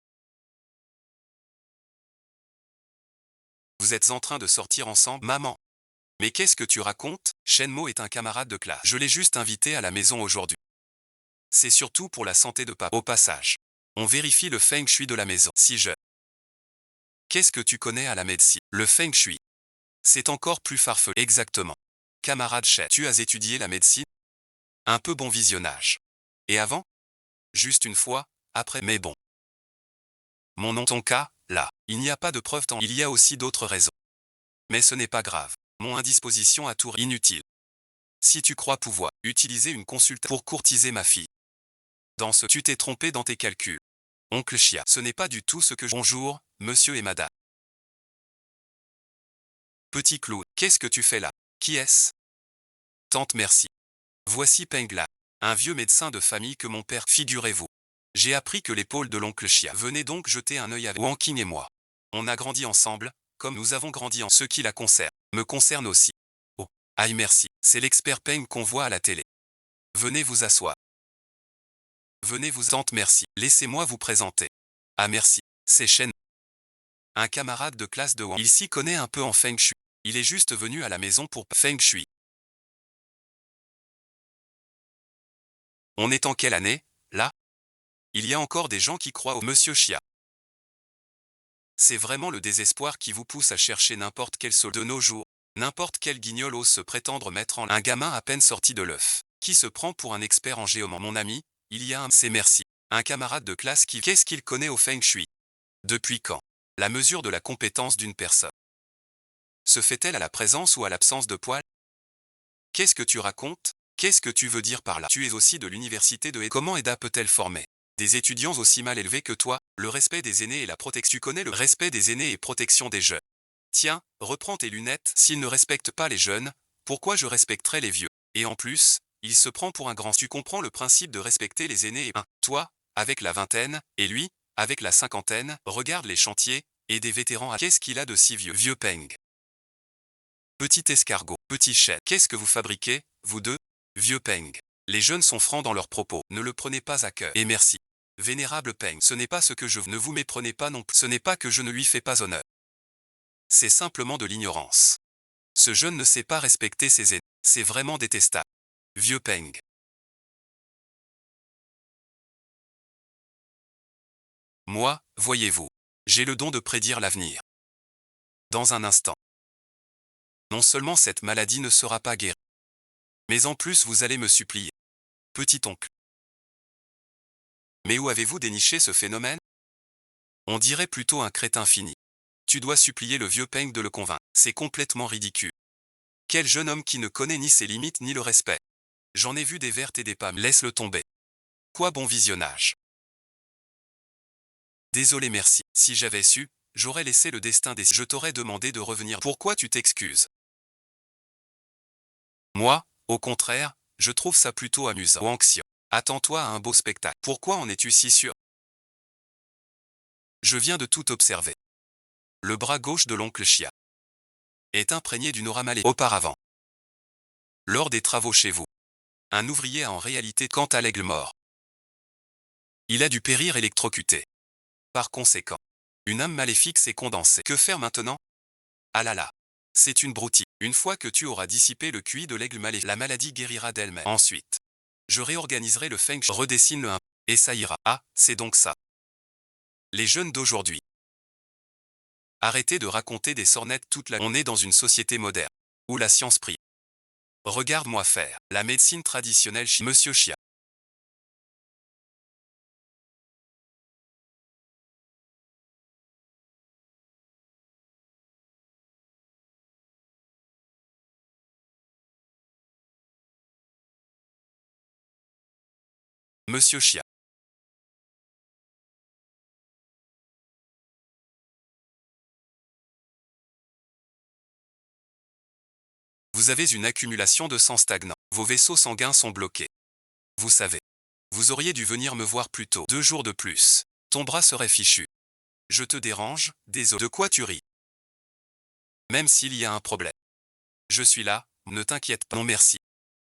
Vous êtes en train de sortir ensemble, maman. Mais qu'est-ce que tu racontes? Shenmue est un camarade de classe. Je l'ai juste invité à la maison aujourd'hui. C'est surtout pour la santé de papa. Au passage, on vérifie le feng shui de la maison. Si je... Qu'est-ce que tu connais à la médecine? Le feng shui. C'est encore plus farfelu. Exactement. Camarade Shen, tu as étudié la médecine? Un peu, bon visionnage. Et avant? Juste une fois, après, mais bon. Mon nom, ton cas, là. Il n'y a pas de preuve tant. Il y a aussi d'autres raisons. Mais ce n'est pas grave. Mon indisposition à tout inutile. Si tu crois pouvoir utiliser une consultation pour courtiser ma fille. Tu t'es trompé dans tes calculs. Oncle Chia, ce n'est pas du tout ce que je... Bonjour, monsieur et madame. Petit clown, qu'est-ce que tu fais là? Qui est-ce? Tante, merci. Voici Pengla, un vieux médecin de famille que mon père... Figurez-vous. J'ai appris que l'épaule de l'oncle Chia. Venez donc jeter un œil avec Wanking et moi. On a grandi ensemble, comme nous avons grandi en... Ce qui la concerne, me concerne aussi. Oh. Aïe merci, c'est l'expert Peng qu'on voit à la télé. Venez vous asseoir. Venez vous tante merci, laissez-moi vous présenter. Ah merci, c'est Shen. Un camarade de classe de Wang. Il s'y connaît un peu en Feng Shui. Il est juste venu à la maison pour Feng Shui. On est en quelle année, là? Il y a encore des gens qui croient au Monsieur Chia. C'est vraiment le désespoir qui vous pousse à chercher n'importe quel sol de nos jours. N'importe quel guignol ose se prétendre mettre en un gamin à peine sorti de l'œuf, qui se prend pour un expert en géoman. Mon ami, il y a c'est merci. Un camarade de classe qui qu'est-ce qu'il connaît au Feng Shui? Depuis quand? La mesure de la compétence d'une personne se fait-elle à la présence ou à l'absence de poils? Qu'est-ce que tu racontes? Qu'est-ce que tu veux dire par là? Tu es aussi de l'université de comment Eda peut-elle former des étudiants aussi mal élevés que toi? Le respect des aînés et la protection. Tu connais le respect des aînés et protection des jeunes. Tiens, reprends tes lunettes. S'ils ne respectent pas les jeunes, pourquoi je respecterais les vieux? Et en plus, il se prend pour un grand. Tu comprends le principe de respecter les aînés et toi, avec la vingtaine, et lui, avec la cinquantaine, regarde les chantiers, et des vétérans. Qu'est-ce qu'il a de si vieux? Vieux Peng. Petit escargot, petit chêne. Qu'est-ce que vous fabriquez, vous deux? Vieux Peng. Les jeunes sont francs dans leurs propos. Ne le prenez pas à cœur. Et merci. Vénérable Peng, ce n'est pas ce que je... Ne vous méprenez pas non plus. Ce n'est pas que je ne lui fais pas honneur. C'est simplement de l'ignorance. Ce jeune ne sait pas respecter ses aînés. C'est vraiment détestable. Vieux Peng. Moi, voyez-vous, j'ai le don de prédire l'avenir. Dans un instant. Non seulement cette maladie ne sera pas guérie, mais en plus vous allez me supplier. Petit oncle. Mais où avez-vous déniché ce phénomène? On dirait plutôt un crétin fini. Tu dois supplier le vieux Peng de le convaincre. C'est complètement ridicule. Quel jeune homme qui ne connaît ni ses limites ni le respect? J'en ai vu des vertes et des pas. Laisse-le tomber. Quoi bon visionnage. Désolé merci. Si j'avais su, j'aurais laissé le destin des... Je t'aurais demandé de revenir. Pourquoi tu t'excuses? Moi, au contraire, je trouve ça plutôt amusant. Ou anxieux. Attends-toi à un beau spectacle. Pourquoi en es-tu si sûr? Je viens de tout observer. Le bras gauche de l'oncle Chia est imprégné d'une aura maléfique. Auparavant, lors des travaux chez vous, un ouvrier a en réalité quant à l'aigle mort. Il a dû périr électrocuté. Par conséquent, une âme maléfique s'est condensée. Que faire maintenant? Ah là là. C'est une broutille. Une fois que tu auras dissipé le QI de l'aigle maléfique, la maladie guérira d'elle-même. Ensuite, je réorganiserai le Feng Shui, redessine-le un peu, et ça ira. Ah, c'est donc ça. Les jeunes d'aujourd'hui. Arrêtez de raconter des sornettes toute la... On est dans une société moderne, où la science prime. Regarde-moi faire. La médecine traditionnelle chez Monsieur Chia. Monsieur Chia. Vous avez une accumulation de sang stagnant. Vos vaisseaux sanguins sont bloqués. Vous savez. Vous auriez dû venir me voir plus tôt. 2 jours de plus. Ton bras serait fichu. Je te dérange, désolé. De quoi tu ris? Même s'il y a un problème. Je suis là, ne t'inquiète pas. Non merci.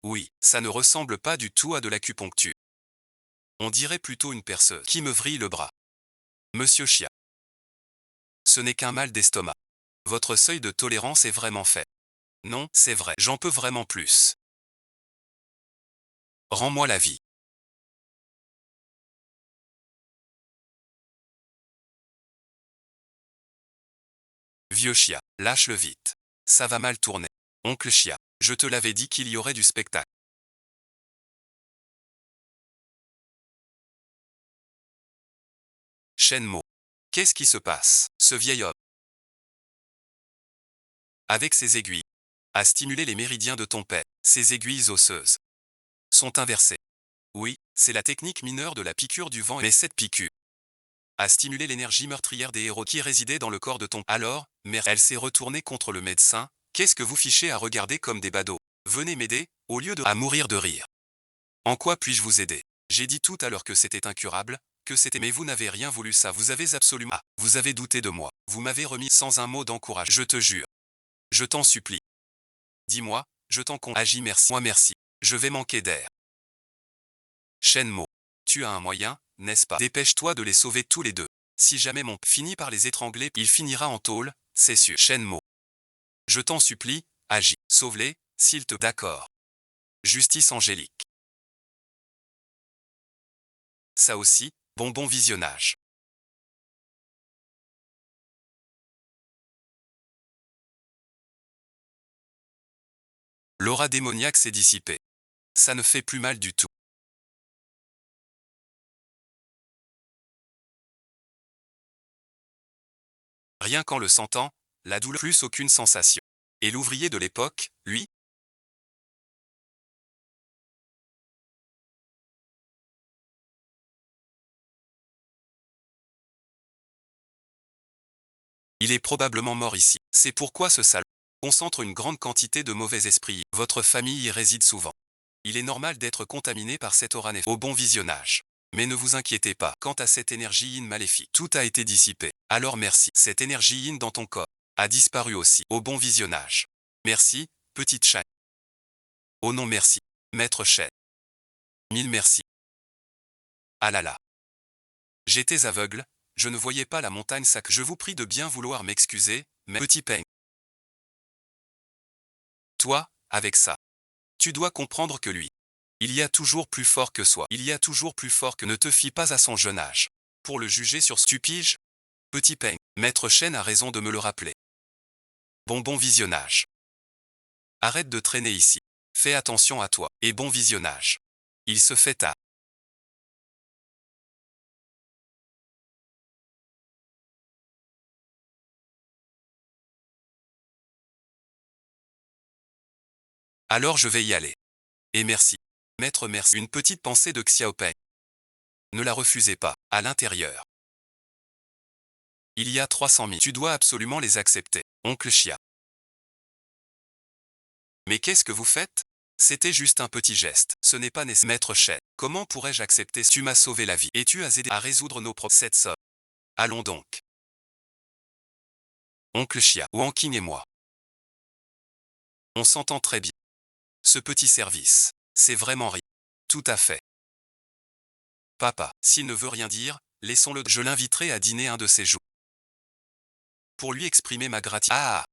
Oui, ça ne ressemble pas du tout à de l'acupuncture. On dirait plutôt une perceuse qui me vrille le bras. Monsieur Chia. Ce n'est qu'un mal d'estomac. Votre seuil de tolérance est vraiment fait. Non, c'est vrai, j'en peux vraiment plus. Rends-moi la vie. Vieux Chia, lâche-le vite. Ça va mal tourner. Oncle Chia, je te l'avais dit qu'il y aurait du spectacle. Shenmo. Qu'est-ce qui se passe? Ce vieil homme, avec ses aiguilles, a stimulé les méridiens de ton père. Ses aiguilles osseuses sont inversées. Oui, c'est la technique mineure de la piqûre du vent, mais cette piqûre a stimulé l'énergie meurtrière des héros qui résidaient dans le corps de ton... Alors, mère, elle s'est retournée contre le médecin. Qu'est-ce que vous fichez à regarder comme des badauds? Venez m'aider, au lieu de... à mourir de rire. En quoi puis-je vous aider? J'ai dit tout à l'heure que c'était incurable, que c'était... Mais vous n'avez rien voulu ça, vous avez absolument... Ah, vous avez douté de moi. Vous m'avez remis sans un mot d'encouragement. Je te jure. Je t'en supplie. Dis-moi, Je t'en compte. Agis merci. Moi merci. Je vais manquer d'air. Shenmue. Tu as un moyen, n'est-ce pas? Dépêche-toi de les sauver tous les deux. Si jamais mon finit par les étrangler, il finira en tôle, c'est sûr. Shenmue. Je t'en supplie, agis. Sauve-les, s'il te... D'accord. Justice angélique. Ça aussi, bon visionnage. L'aura démoniaque s'est dissipée. Ça ne fait plus mal du tout. Rien qu'en le sentant, la douleur plus aucune sensation. Et l'ouvrier de l'époque, lui, il est probablement mort ici. C'est pourquoi ce salon concentre une grande quantité de mauvais esprits. Votre famille y réside souvent. Il est normal d'être contaminé par cette aura néfaste. Au bon visionnage. Mais ne vous inquiétez pas, quant à cette énergie yin maléfique, tout a été dissipé. Alors merci. Cette énergie yin dans ton corps a disparu aussi. Au bon visionnage. Merci, petite chaîne. Oh non merci. Maître Shen. Mille merci. Ah là là. J'étais aveugle, je ne voyais pas la montagne sac. Je vous prie de bien vouloir m'excuser, mais petit peigne. Toi, avec ça. Tu dois comprendre que lui. Il y a toujours plus fort que soi. Il y a toujours plus fort que ne te fie pas à son jeune âge. Pour le juger sur stupige. Petit peigne. Maître Shen a raison de me le rappeler. Bon visionnage. Arrête de traîner ici. Fais attention à toi. Et bon visionnage. Il se fait tard. Alors je vais y aller. Et merci. Maître merci. Une petite pensée de Xiaopeng. Ne la refusez pas. À l'intérieur. Il y a 300 000. Tu dois absolument les accepter. Oncle Chia. Mais qu'est-ce que vous faites? C'était juste un petit geste. Ce n'est pas nécessaire. Maître Shen. Comment pourrais-je accepter? Tu m'as sauvé la vie. Et tu as aidé à résoudre nos problèmes. Cette somme. Allons donc. Oncle Chia, Wanking et moi. On s'entend très bien. Ce petit service. C'est vraiment rien. Tout à fait. Papa, s'il ne veut rien dire, laissons-le. Je l'inviterai à dîner un de ces jours. Pour lui exprimer ma gratitude. Ah!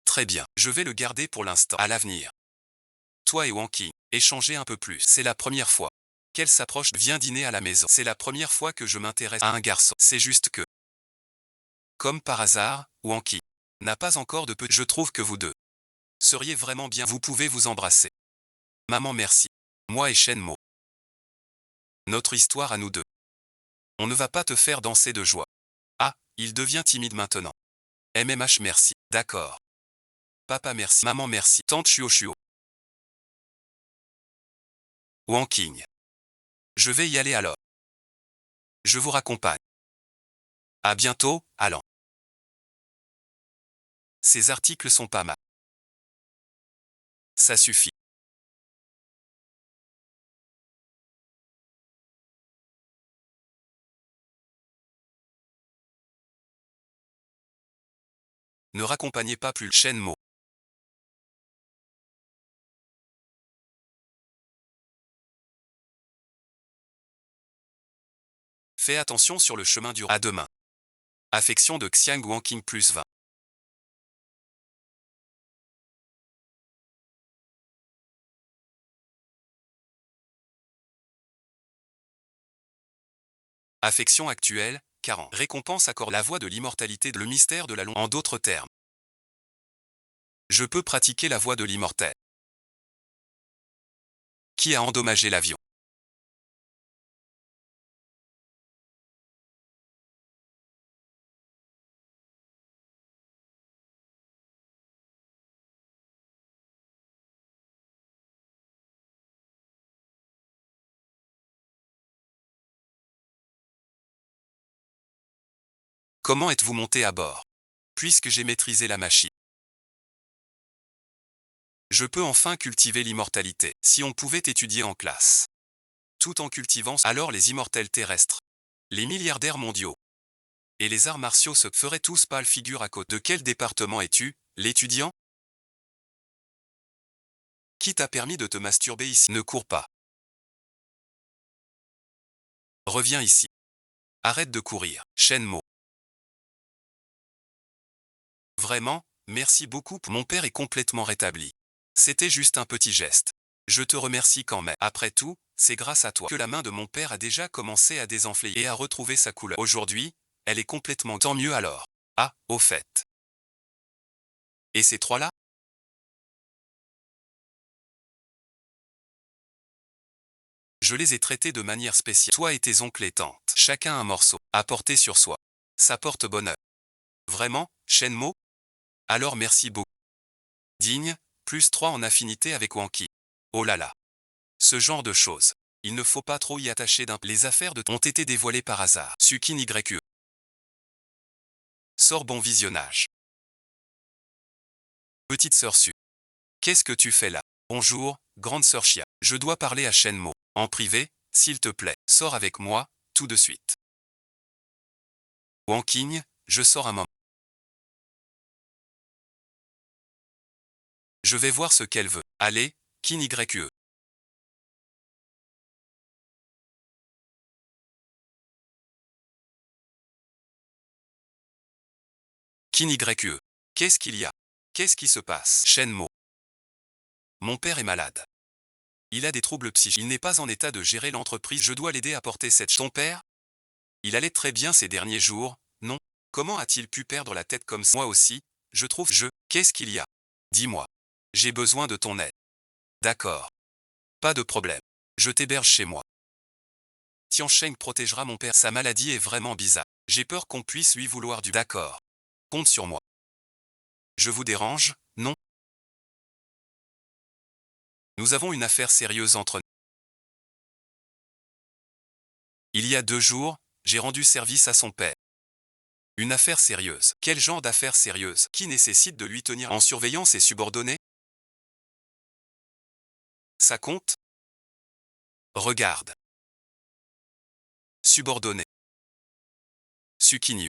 Très bien. Je vais le garder pour l'instant. À l'avenir. Toi et Wanking, échangez un peu plus. C'est la première fois qu'elle s'approche. Viens dîner à la maison. C'est la première fois que je m'intéresse à un garçon. C'est juste que, comme par hasard, Wanking n'a pas encore de petit. Je trouve que vous deux seriez vraiment bien. Vous pouvez vous embrasser. Maman merci. Moi et Shenmue. Notre histoire à nous deux. On ne va pas te faire danser de joie. Ah, il devient timide maintenant. MMH merci. D'accord. Papa merci. Maman merci. Tante Chuo Chuo. Wanking. Je vais y aller alors. Je vous raccompagne. À bientôt, Alan. Ces articles sont pas mal. Ça suffit. Ne raccompagnez pas plus Shenmue. Fais attention sur le chemin du... À demain. Affection de Xiang Wanking plus 20. Affection actuelle, 40. Récompense accorde la voie de l'immortalité le mystère de la longue. En d'autres termes. Je peux pratiquer la voie de l'immortel. Qui a endommagé l'avion? Comment êtes-vous monté à bord? Puisque j'ai maîtrisé la machine. Je peux enfin cultiver l'immortalité. Si on pouvait étudier en classe. Tout en cultivant alors les immortels terrestres. Les milliardaires mondiaux. Et les arts martiaux se feraient tous pâle figure à côté. De quel département es-tu, l'étudiant? Qui t'a permis de te masturber ici? Ne cours pas. Reviens ici. Arrête de courir. Shenmue. Vraiment, merci beaucoup. Mon père est complètement rétabli. C'était juste un petit geste. Je te remercie quand même. Après tout, c'est grâce à toi que la main de mon père a déjà commencé à désenfler et à retrouver sa couleur. Aujourd'hui, elle est complètement tant mieux alors. Ah, au fait. Et ces trois-là? Je les ai traités de manière spéciale. Toi et tes oncles et tantes. Chacun un morceau. À porter sur soi. Ça porte bonheur. Vraiment, Shenmue? Alors merci beaucoup. Digne, +3 en affinité avec Wanky. Oh là là. Ce genre de choses. Il ne faut pas trop y attacher d'un. Les affaires de ont été dévoilées par hasard. Sukin YE. Sors bon visionnage. Petite sœur Su. Qu'est-ce que tu fais là? Bonjour, grande sœur Chia. Je dois parler à Shenmue. En privé, s'il te plaît. Sors avec moi, tout de suite. Wanking, je sors un moment. Je vais voir ce qu'elle veut. Allez, Kin YE. Kin YE. Qu'est-ce qu'il y a? Qu'est-ce qui se passe? Shenmue. Mon père est malade. Il a des troubles psychiques. Il n'est pas en état de gérer l'entreprise. Je dois l'aider à porter cette. Ton père? Il allait très bien ces derniers jours, non? Comment a-t-il pu perdre la tête comme ça? Moi aussi, je trouve. Qu'est-ce qu'il y a? Dis-moi. J'ai besoin de ton aide. D'accord. Pas de problème. Je t'héberge chez moi. Tiansheng protégera mon père. Sa maladie est vraiment bizarre. J'ai peur qu'on puisse lui vouloir du. D'accord. Compte sur moi. Je vous dérange? Non? Nous avons une affaire sérieuse entre nous. Il y a 2 jours, j'ai rendu service à son père. Une affaire sérieuse. Quel genre d'affaire sérieuse? Qui nécessite de lui tenir en surveillance et subordonné? Ça compte? Regarde. Subordonné. Sukinyu.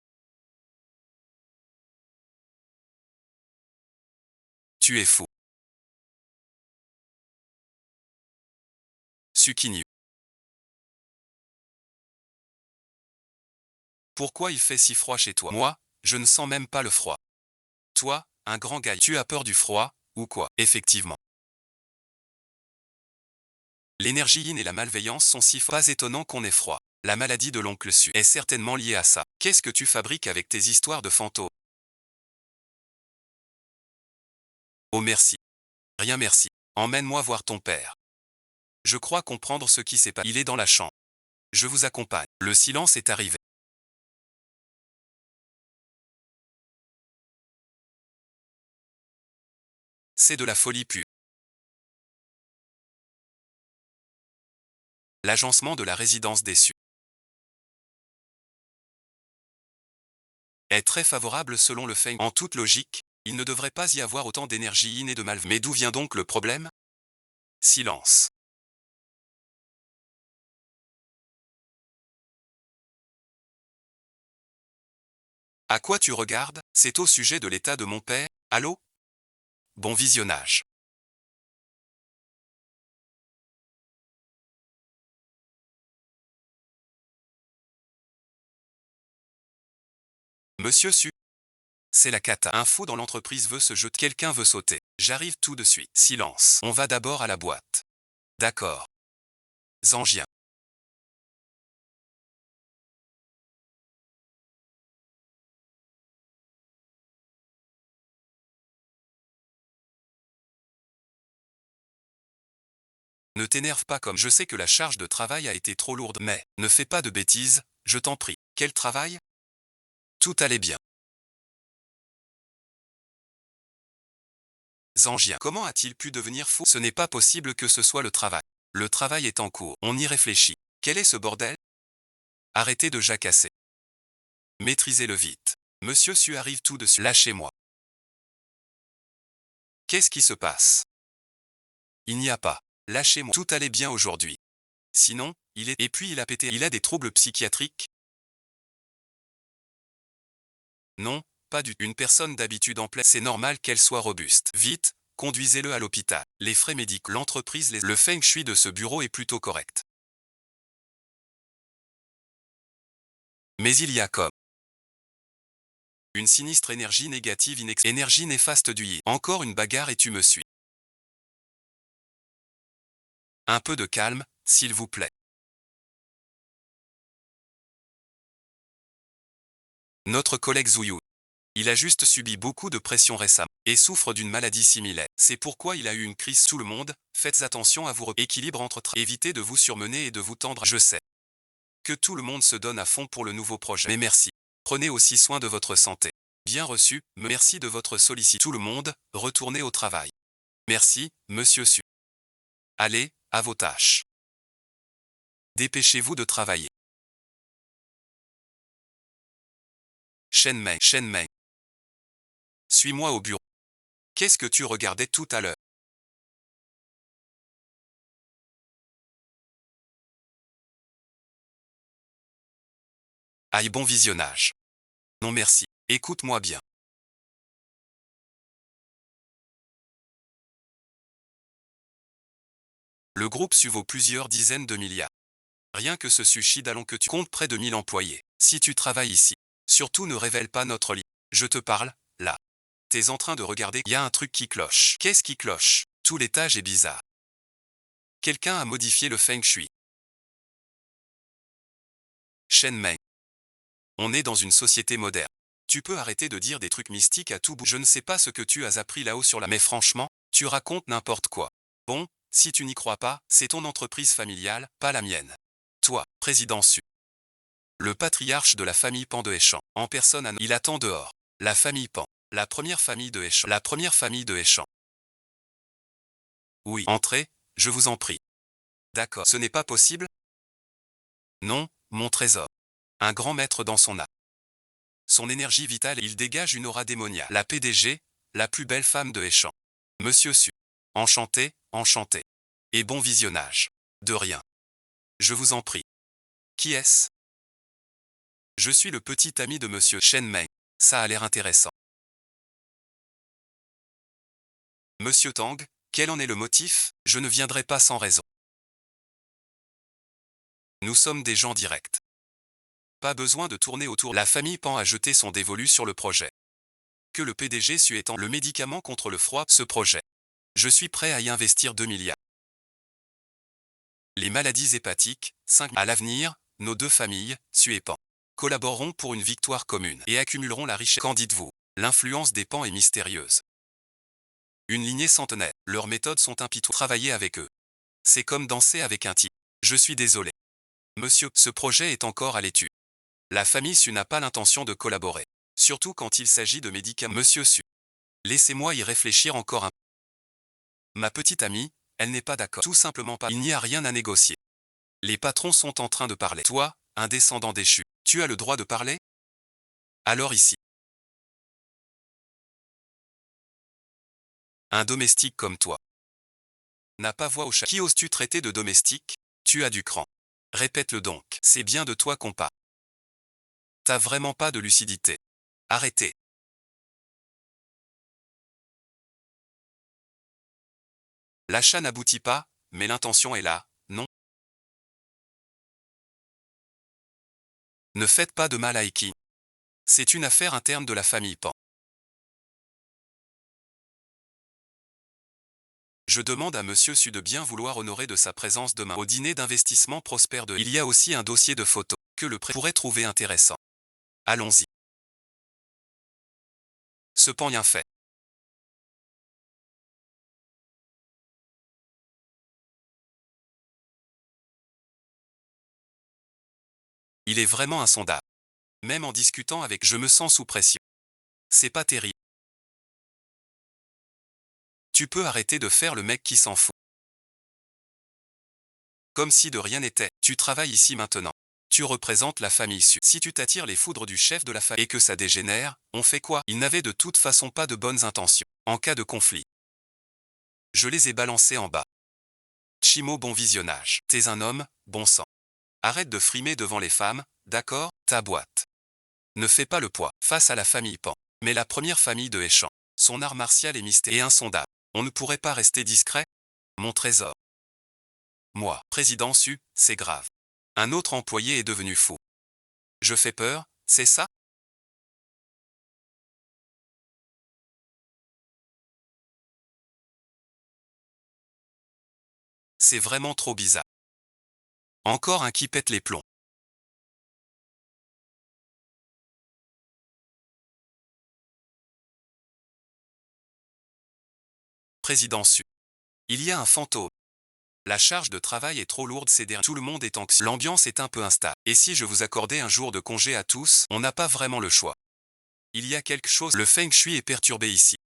Tu es fou. Sukinyu. Pourquoi il fait si froid chez toi? Moi, je ne sens même pas le froid. Toi, un grand gars, tu as peur du froid, ou quoi? Effectivement. L'énergie yin et la malveillance sont si forts. Pas étonnant qu'on ait froid. La maladie de l'oncle Su est certainement liée à ça. Qu'est-ce que tu fabriques avec tes histoires de fantômes? Oh merci. Rien merci. Emmène-moi voir ton père. Je crois comprendre ce qui s'est passé. Il est dans la chambre. Je vous accompagne. Le silence est arrivé. C'est de la folie pure. L'agencement de la résidence déçue est très favorable selon le Feng. En toute logique, il ne devrait pas y avoir autant d'énergie yin et de mal. Mais d'où vient donc le problème? Silence. À quoi tu regardes? C'est au sujet de l'état de mon père? Allô? Bon visionnage. Monsieur Su. C'est la cata. Un fou dans l'entreprise veut se jeter. Quelqu'un veut sauter. J'arrive tout de suite. Silence. On va d'abord à la boîte. D'accord. Zangien. Ne t'énerve pas comme je sais que la charge de travail a été trop lourde, mais ne fais pas de bêtises, je t'en prie. Quel travail? Tout allait bien. Zangien. Comment a-t-il pu devenir fou? Ce n'est pas possible que ce soit le travail. Le travail est en cours. On y réfléchit. Quel est ce bordel? Arrêtez de jacasser. Maîtrisez-le vite. Monsieur Su arrive tout de suite. Lâchez-moi. Qu'est-ce qui se passe? Il n'y a pas. Lâchez-moi. Tout allait bien aujourd'hui. Sinon, il est. Et puis il a pété. Il a des troubles psychiatriques? Non, pas du tout. Une personne d'habitude en pleine. C'est normal qu'elle soit robuste. Vite, conduisez-le à l'hôpital. Les frais médicaux, l'entreprise, le feng shui de ce bureau est plutôt correct. Mais il y a comme une sinistre énergie négative énergie néfaste du yi. Encore une bagarre et tu me suis. Un peu de calme, s'il vous plaît. Notre collègue Zouyu. Il a juste subi beaucoup de pression récemment et souffre d'une maladie similaire. C'est pourquoi il a eu une crise. Tout le monde, faites attention à vous équilibre entre évitez de vous surmener et de vous tendre. Je sais que tout le monde se donne à fond pour le nouveau projet. Mais merci. Prenez aussi soin de votre santé. Bien reçu, merci de votre sollicitude. Tout le monde, retournez au travail. Merci, monsieur Su. Allez, à vos tâches. Dépêchez-vous de travailler. Shen Meng. Suis-moi au bureau. Qu'est-ce que tu regardais tout à l'heure? Aïe, bon visionnage. Non merci, écoute-moi bien. Le groupe Su vaut plusieurs dizaines de milliards. Rien que ce sushi d'allons que tu comptes près de 1000 employés. Si tu travailles ici, surtout ne révèle pas notre lit. Je te parle, là. T'es en train de regarder, y a un truc qui cloche. Qu'est-ce qui cloche? Tout l'étage est bizarre. Quelqu'un a modifié le feng shui. Shen Meng. On est dans une société moderne. Tu peux arrêter de dire des trucs mystiques à tout bout. Je ne sais pas ce que tu as appris là-haut sur la... Mais franchement, tu racontes n'importe quoi. Bon, si tu n'y crois pas, c'est ton entreprise familiale, pas la mienne. Toi, président Su. Le patriarche de la famille Pan de Heschan. En personne il attend dehors. La famille Pan. La première famille de Heschan. La première famille de Heschan. Oui. Entrez, je vous en prie. D'accord. Ce n'est pas possible? Non, mon trésor. Un grand maître dans son âme. Son énergie vitale et il dégage une aura démoniaque. La PDG, la plus belle femme de Heschan. Monsieur Su. Enchanté, enchanté. Et bon visionnage. De rien. Je vous en prie. Qui est-ce? Je suis le petit ami de monsieur Shen Meng. Ça a l'air intéressant. Monsieur Tang, quel en est le motif? Je ne viendrai pas sans raison. Nous sommes des gens directs. Pas besoin de tourner autour. La famille Pan a jeté son dévolu sur le projet. Que le PDG Su étant le médicament contre le froid, ce projet. Je suis prêt à y investir 2 milliards. Les maladies hépatiques, 5 à l'avenir, nos deux familles, Su et Pan, collaboreront pour une victoire commune et accumuleront la richesse. Qu'en dites-vous? L'influence des Pan est mystérieuse. Une lignée centenaire, leurs méthodes sont impitoyables. Travailler avec eux. C'est comme danser avec un type. Je suis désolé. Monsieur, ce projet est encore à l'étude. La famille Su n'a pas l'intention de collaborer. Surtout quand il s'agit de médicaments. Monsieur Su. Laissez-moi y réfléchir encore un peu. Ma petite amie, elle n'est pas d'accord. Tout simplement pas. Il n'y a rien à négocier. Les patrons sont en train de parler. Toi, un descendant déchu, tu as le droit de parler? Alors ici. Un domestique comme toi n'a pas voix au chat. Qui oses-tu traiter de domestique? Tu as du cran. Répète-le donc. C'est bien de toi qu'on parle. T'as vraiment pas de lucidité. Arrêtez. L'achat n'aboutit pas, mais l'intention est là, non? Ne faites pas de mal à Eki. C'est une affaire interne de la famille Pan. Je demande à monsieur Su de bien vouloir honorer de sa présence demain au dîner d'investissement prospère de... Il y a aussi un dossier de photos que le prêt pourrait trouver intéressant. Allons-y. Cependant rien fait. Il est vraiment insondable. Même en discutant avec, je me sens sous pression. C'est pas terrible. Tu peux arrêter de faire le mec qui s'en fout. Comme si de rien n'était. Tu travailles ici maintenant. Tu représentes la famille Su. Si tu t'attires les foudres du chef de la famille et que ça dégénère, on fait quoi? Il n'avait de toute façon pas de bonnes intentions. En cas de conflit, je les ai balancés en bas. Chimo, bon visionnage. T'es un homme, bon sang. Arrête de frimer devant les femmes, d'accord? Ta boîte ne fais pas le poids face à la famille Pan. Mais la première famille de Heschan, son art martial est mystérieux et insondable. On ne pourrait pas rester discret? Mon trésor. Moi, président Su, c'est grave. Un autre employé est devenu fou. Je fais peur, c'est ça? C'est vraiment trop bizarre. Encore un qui pète les plombs. Président Su. Il y a un fantôme. La charge de travail est trop lourde ces derniers. Tout le monde est anxieux. L'ambiance est un peu instable. Et si je vous accordais un jour de congé à tous, on n'a pas vraiment le choix. Il y a quelque chose. Le feng shui est perturbé ici.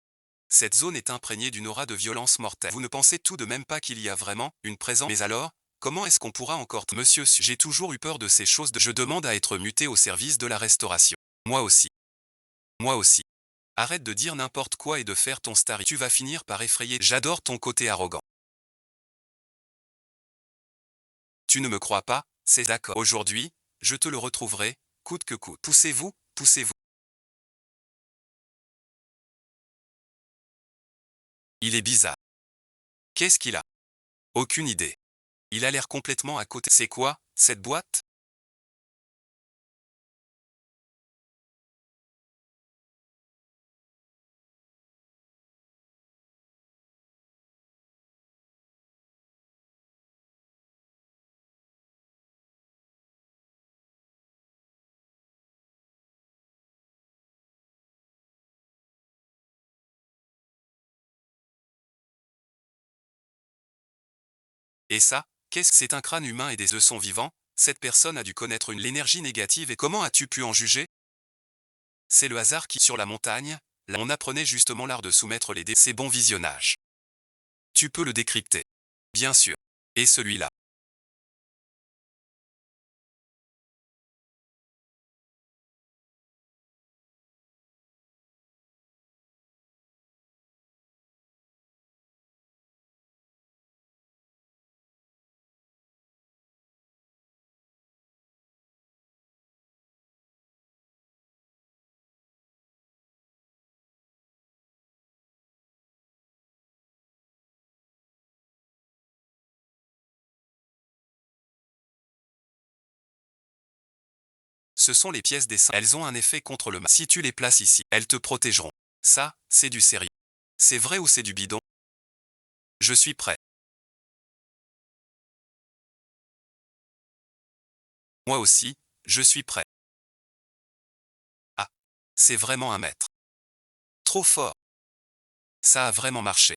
Cette zone est imprégnée d'une aura de violence mortelle. Vous ne pensez tout de même pas qu'il y a vraiment une présence? Mais alors, comment est-ce qu'on pourra encore... Monsieur Su, j'ai toujours eu peur de ces choses. Je demande à être muté au service de la restauration. Moi aussi. Moi aussi. Arrête de dire n'importe quoi et de faire ton star. Tu vas finir par effrayer. J'adore ton côté arrogant. Tu ne me crois pas, c'est d'accord. Aujourd'hui, je te le retrouverai, coûte que coûte. Poussez-vous, poussez-vous. Il est bizarre. Qu'est-ce qu'il a? Aucune idée. Il a l'air complètement à côté. C'est quoi, cette boîte? Et ça, qu'est-ce que c'est? Un crâne humain et des œufs sont vivants? Cette personne a dû connaître l'énergie négative et comment as-tu pu en juger? C'est le hasard qui, sur la montagne, là on apprenait justement l'art de soumettre les dés. C'est bon visionnage. Tu peux le décrypter. Bien sûr. Et celui-là. Ce sont les pièces des seins. Elles ont un effet contre le mal. Si tu les places ici, elles te protégeront. Ça, c'est du sérieux. C'est vrai ou c'est du bidon? Je suis prêt. Moi aussi, je suis prêt. Ah, c'est vraiment un maître. Trop fort. Ça a vraiment marché.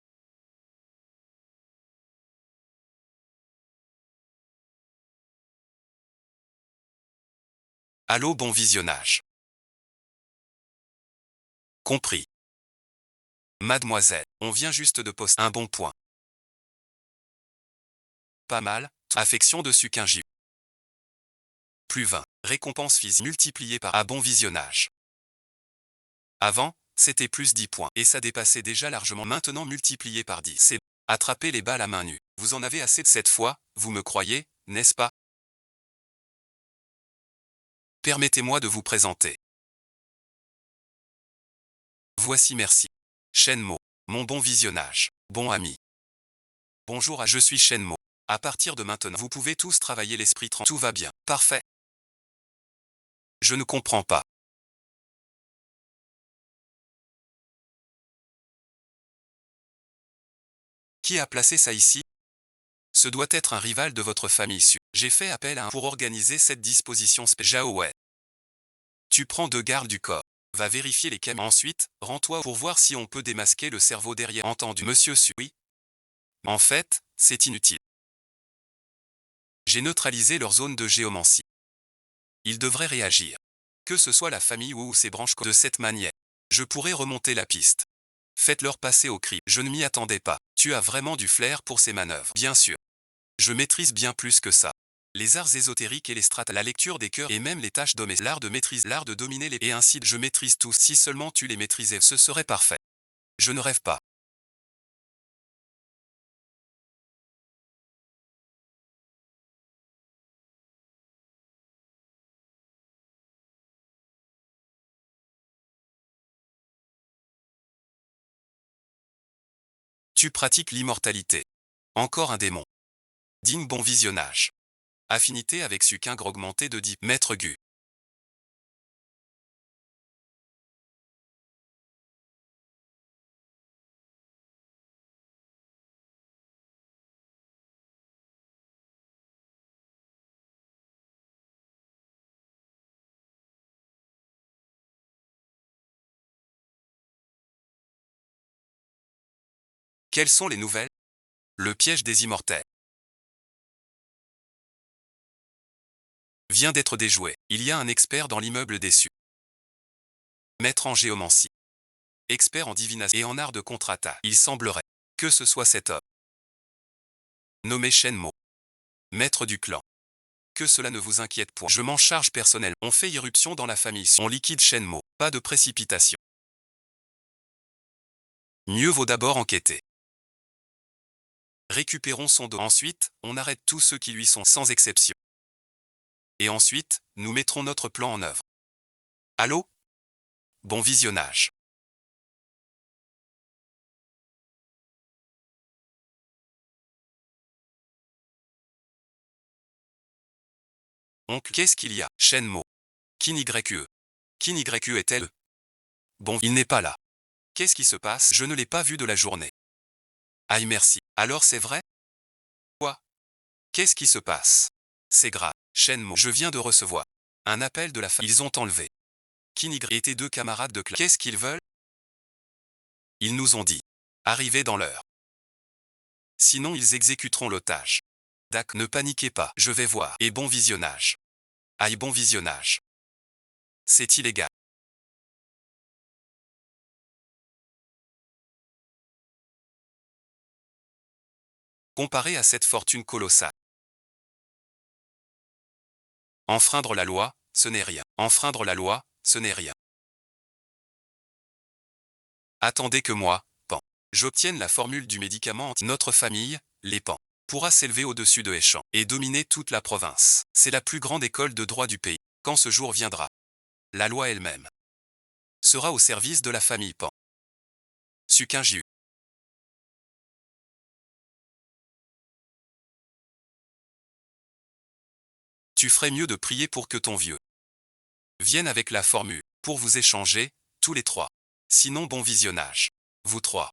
Allô, bon visionnage. Compris. Mademoiselle, on vient juste de poster un bon point. Pas mal. Affection dessus qu'un J. Plus 20. Récompense physique multipliée par à bon visionnage. Avant, c'était plus 10 points. Et ça dépassait déjà largement. Maintenant multiplié par 10. C'est attraper les balles à main nue. Vous en avez assez de cette fois, vous me croyez, n'est-ce pas? Permettez-moi de vous présenter. Voici merci. Shenmo. Mon bon visionnage. Bon ami. Bonjour je suis Shenmo. À partir de maintenant, vous pouvez tous travailler l'esprit tranquille. Tout va bien. Parfait. Je ne comprends pas. Qui a placé ça ici? Ce doit être un rival de votre famille Su. J'ai fait appel à un pour organiser cette disposition spéciale. Ouais. Tu prends deux gardes du corps. Va vérifier les caméras. Ensuite, rends-toi pour voir si on peut démasquer le cerveau derrière. Entendu, monsieur Su. Oui. En fait, c'est inutile. J'ai neutralisé leur zone de géomancie. Ils devraient réagir. Que ce soit la famille ou ses branches de cette manière. Je pourrais remonter la piste. Faites-leur passer au cri. Je ne m'y attendais pas. Tu as vraiment du flair pour ces manœuvres. Bien sûr. Je maîtrise bien plus que ça. Les arts ésotériques et les strates, la lecture des cœurs et même les tâches domestiques, l'art de maîtrise, l'art de dominer les... Et ainsi, je maîtrise tout. Si seulement tu les maîtrisais, ce serait parfait. Je ne rêve pas. Tu pratiques l'immortalité. Encore un démon. Digne bon visionnage. Affinité avec Sucingre augmentée de 10. Maître Gu. Quelles sont les nouvelles? Le piège des immortels vient d'être déjoué. Il y a un expert dans l'immeuble déçu. Maître en géomancie. Expert en divination et en art de contre-attaque. Il semblerait que ce soit cet homme. Nommé Shenmo. Maître du clan. Que cela ne vous inquiète point. Je m'en charge personnellement. On fait irruption dans la famille. On liquide Shenmo. Pas de précipitation. Mieux vaut d'abord enquêter. Récupérons son dos. Ensuite, on arrête tous ceux qui lui sont, sans exception. Et ensuite, nous mettrons notre plan en œuvre. Allô? Bon visionnage. Oncle, qu'est-ce qu'il y a? Shenmo. Kinygre. Kinygre est-elle? Bon, il n'est pas là. Qu'est-ce qui se passe? Je ne l'ai pas vu de la journée. Aïe merci. Alors c'est vrai? Quoi? Qu'est-ce qui se passe? C'est grave. Shenmo, je viens de recevoir un appel de la famille. Ils ont enlevé Kinygre et tes 2 camarades de classe. Qu'est-ce qu'ils veulent? Ils nous ont dit. Arrivez dans l'heure. Sinon ils exécuteront l'otage. D'accord, ne paniquez pas, je vais voir. Et bon visionnage. Aïe bon visionnage. C'est illégal. Comparé à cette fortune colossale. Enfreindre la loi, ce n'est rien. Enfreindre la loi, ce n'est rien. Attendez que moi, Pan, j'obtienne la formule du médicament anti. Notre famille, les Pan, pourra s'élever au-dessus de Échamps et dominer toute la province. C'est la plus grande école de droit du pays. Quand ce jour viendra, la loi elle-même sera au service de la famille Pan. Sucingre. Tu ferais mieux de prier pour que ton vieux vienne avec la formule, pour vous échanger, tous les 3. Sinon bon visionnage. Vous 3.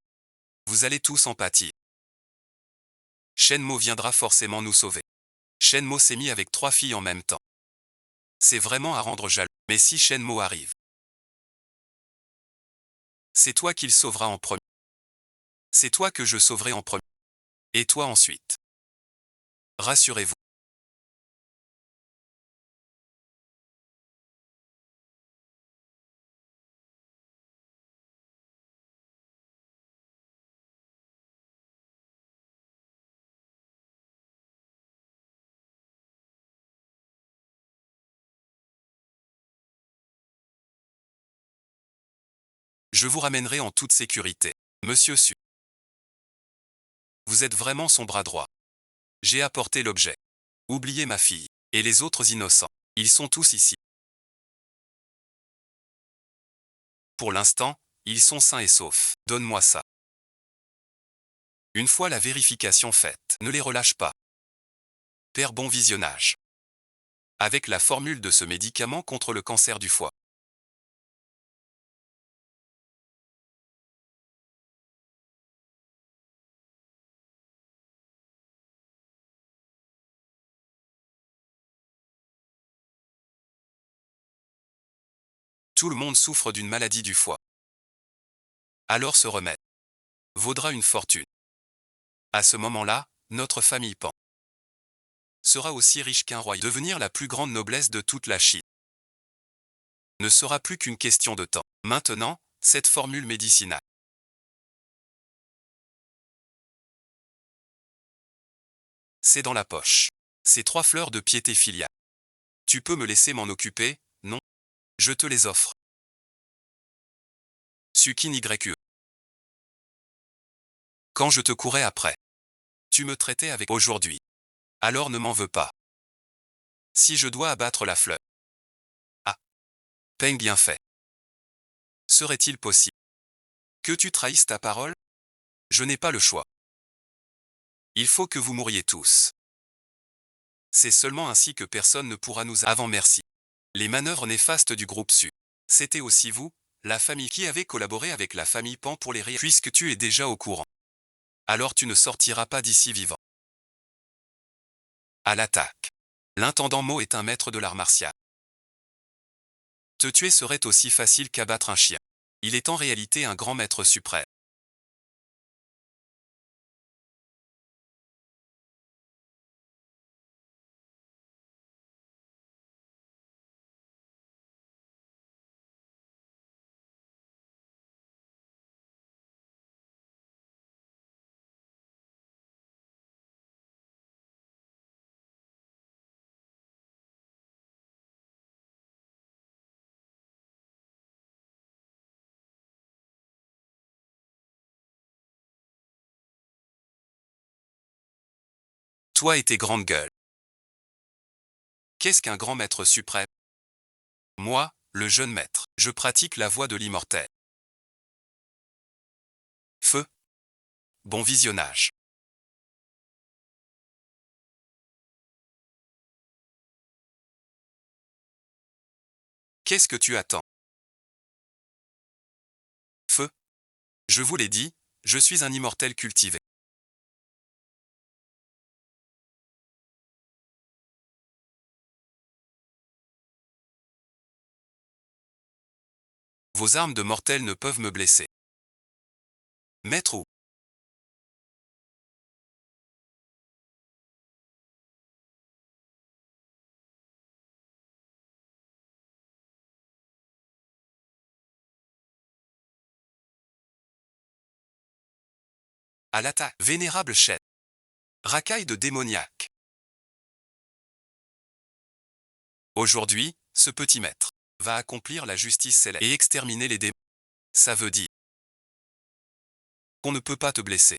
Vous allez tous en pâtir. Shenmo viendra forcément nous sauver. Shenmo s'est mis avec 3 filles en même temps. C'est vraiment à rendre jaloux. Mais si Shenmo arrive, c'est toi qu'il sauvera en premier. C'est toi que je sauverai en premier. Et toi ensuite. Rassurez-vous. Je vous ramènerai en toute sécurité. Monsieur Su. Vous êtes vraiment son bras droit. J'ai apporté l'objet. Oubliez ma fille. Et les autres innocents. Ils sont tous ici. Pour l'instant, ils sont sains et saufs. Donne-moi ça. Une fois la vérification faite, ne les relâche pas. Père bon visionnage. Avec la formule de ce médicament contre le cancer du foie. Tout le monde souffre d'une maladie du foie. Alors ce remède vaudra une fortune. À ce moment-là, notre famille Pan sera aussi riche qu'un roi. Devenir la plus grande noblesse de toute la Chine ne sera plus qu'une question de temps. Maintenant, cette formule médicinale c'est dans la poche. Ces 3 fleurs de piété filiale. Tu peux me laisser m'en occuper, non? Je te les offre. Sucingre. Quand je te courais après, tu me traitais avec aujourd'hui. Alors ne m'en veux pas. Si je dois abattre la fleur. Ah. Peigne bien fait. Serait-il possible que tu trahisses ta parole? Je n'ai pas le choix. Il faut que vous mouriez tous. C'est seulement ainsi que personne ne pourra nous avant merci. Les manœuvres néfastes du groupe Su. C'était aussi vous, la famille qui avez collaboré avec la famille Pan pour les puisque tu es déjà au courant. Alors tu ne sortiras pas d'ici vivant. À l'attaque. L'intendant Mo est un maître de l'art martial. Te tuer serait aussi facile qu'abattre un chien. Il est en réalité un grand maître suprême. Toi et tes grandes gueules. Qu'est-ce qu'un grand maître suprême? Moi, le jeune maître, je pratique la voie de l'immortel. Feu. Bon visionnage. Qu'est-ce que tu attends? Feu. Je vous l'ai dit, je suis un immortel cultivé. Vos armes de mortel ne peuvent me blesser. Maître ou à l'attaque. Vénérable chef. Racaille de démoniaque. Aujourd'hui, ce petit maître va accomplir la justice céleste et exterminer les démons. Ça veut dire qu'on ne peut pas te blesser.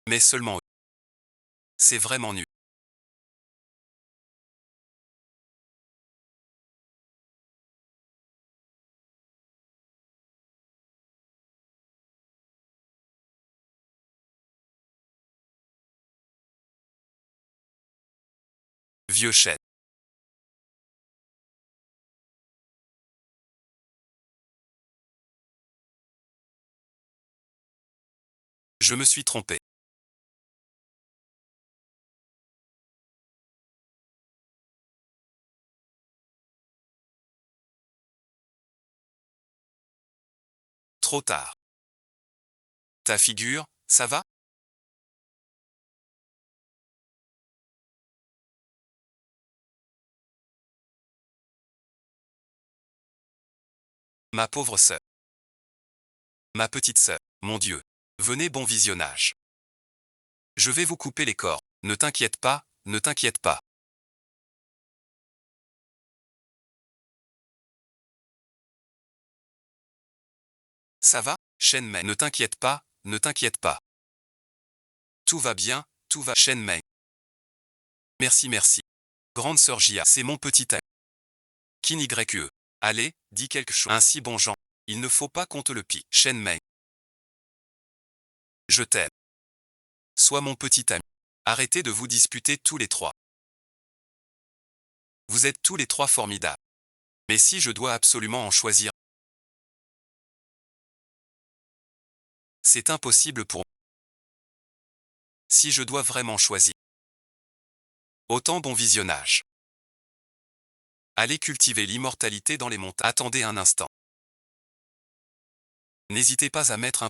Mais seulement eux. C'est vraiment nul. Vieux chef. Je me suis trompé. Trop tard. Ta figure, ça va? Ma pauvre sœur. Ma petite sœur. Mon Dieu. Venez, bon visionnage. Je vais vous couper les corps. Ne t'inquiète pas, ne t'inquiète pas. Ça va, Shen Meng? Ne t'inquiète pas, ne t'inquiète pas. Tout va bien, tout va, Shen Meng. Merci, merci. Grande sœur Jia, c'est mon petit ami. Kin YE. Allez, dis quelque chose. Ainsi, bon Jean. Il ne faut pas qu'on te le pique. Shen Meng. Je t'aime. Sois mon petit ami. Arrêtez de vous disputer tous les trois. Vous êtes tous les trois formidables. Mais si je dois absolument en choisir, c'est impossible pour moi. Si je dois vraiment choisir, autant bon visionnage. Allez cultiver l'immortalité dans les montagnes. Attendez un instant. N'hésitez pas à mettre un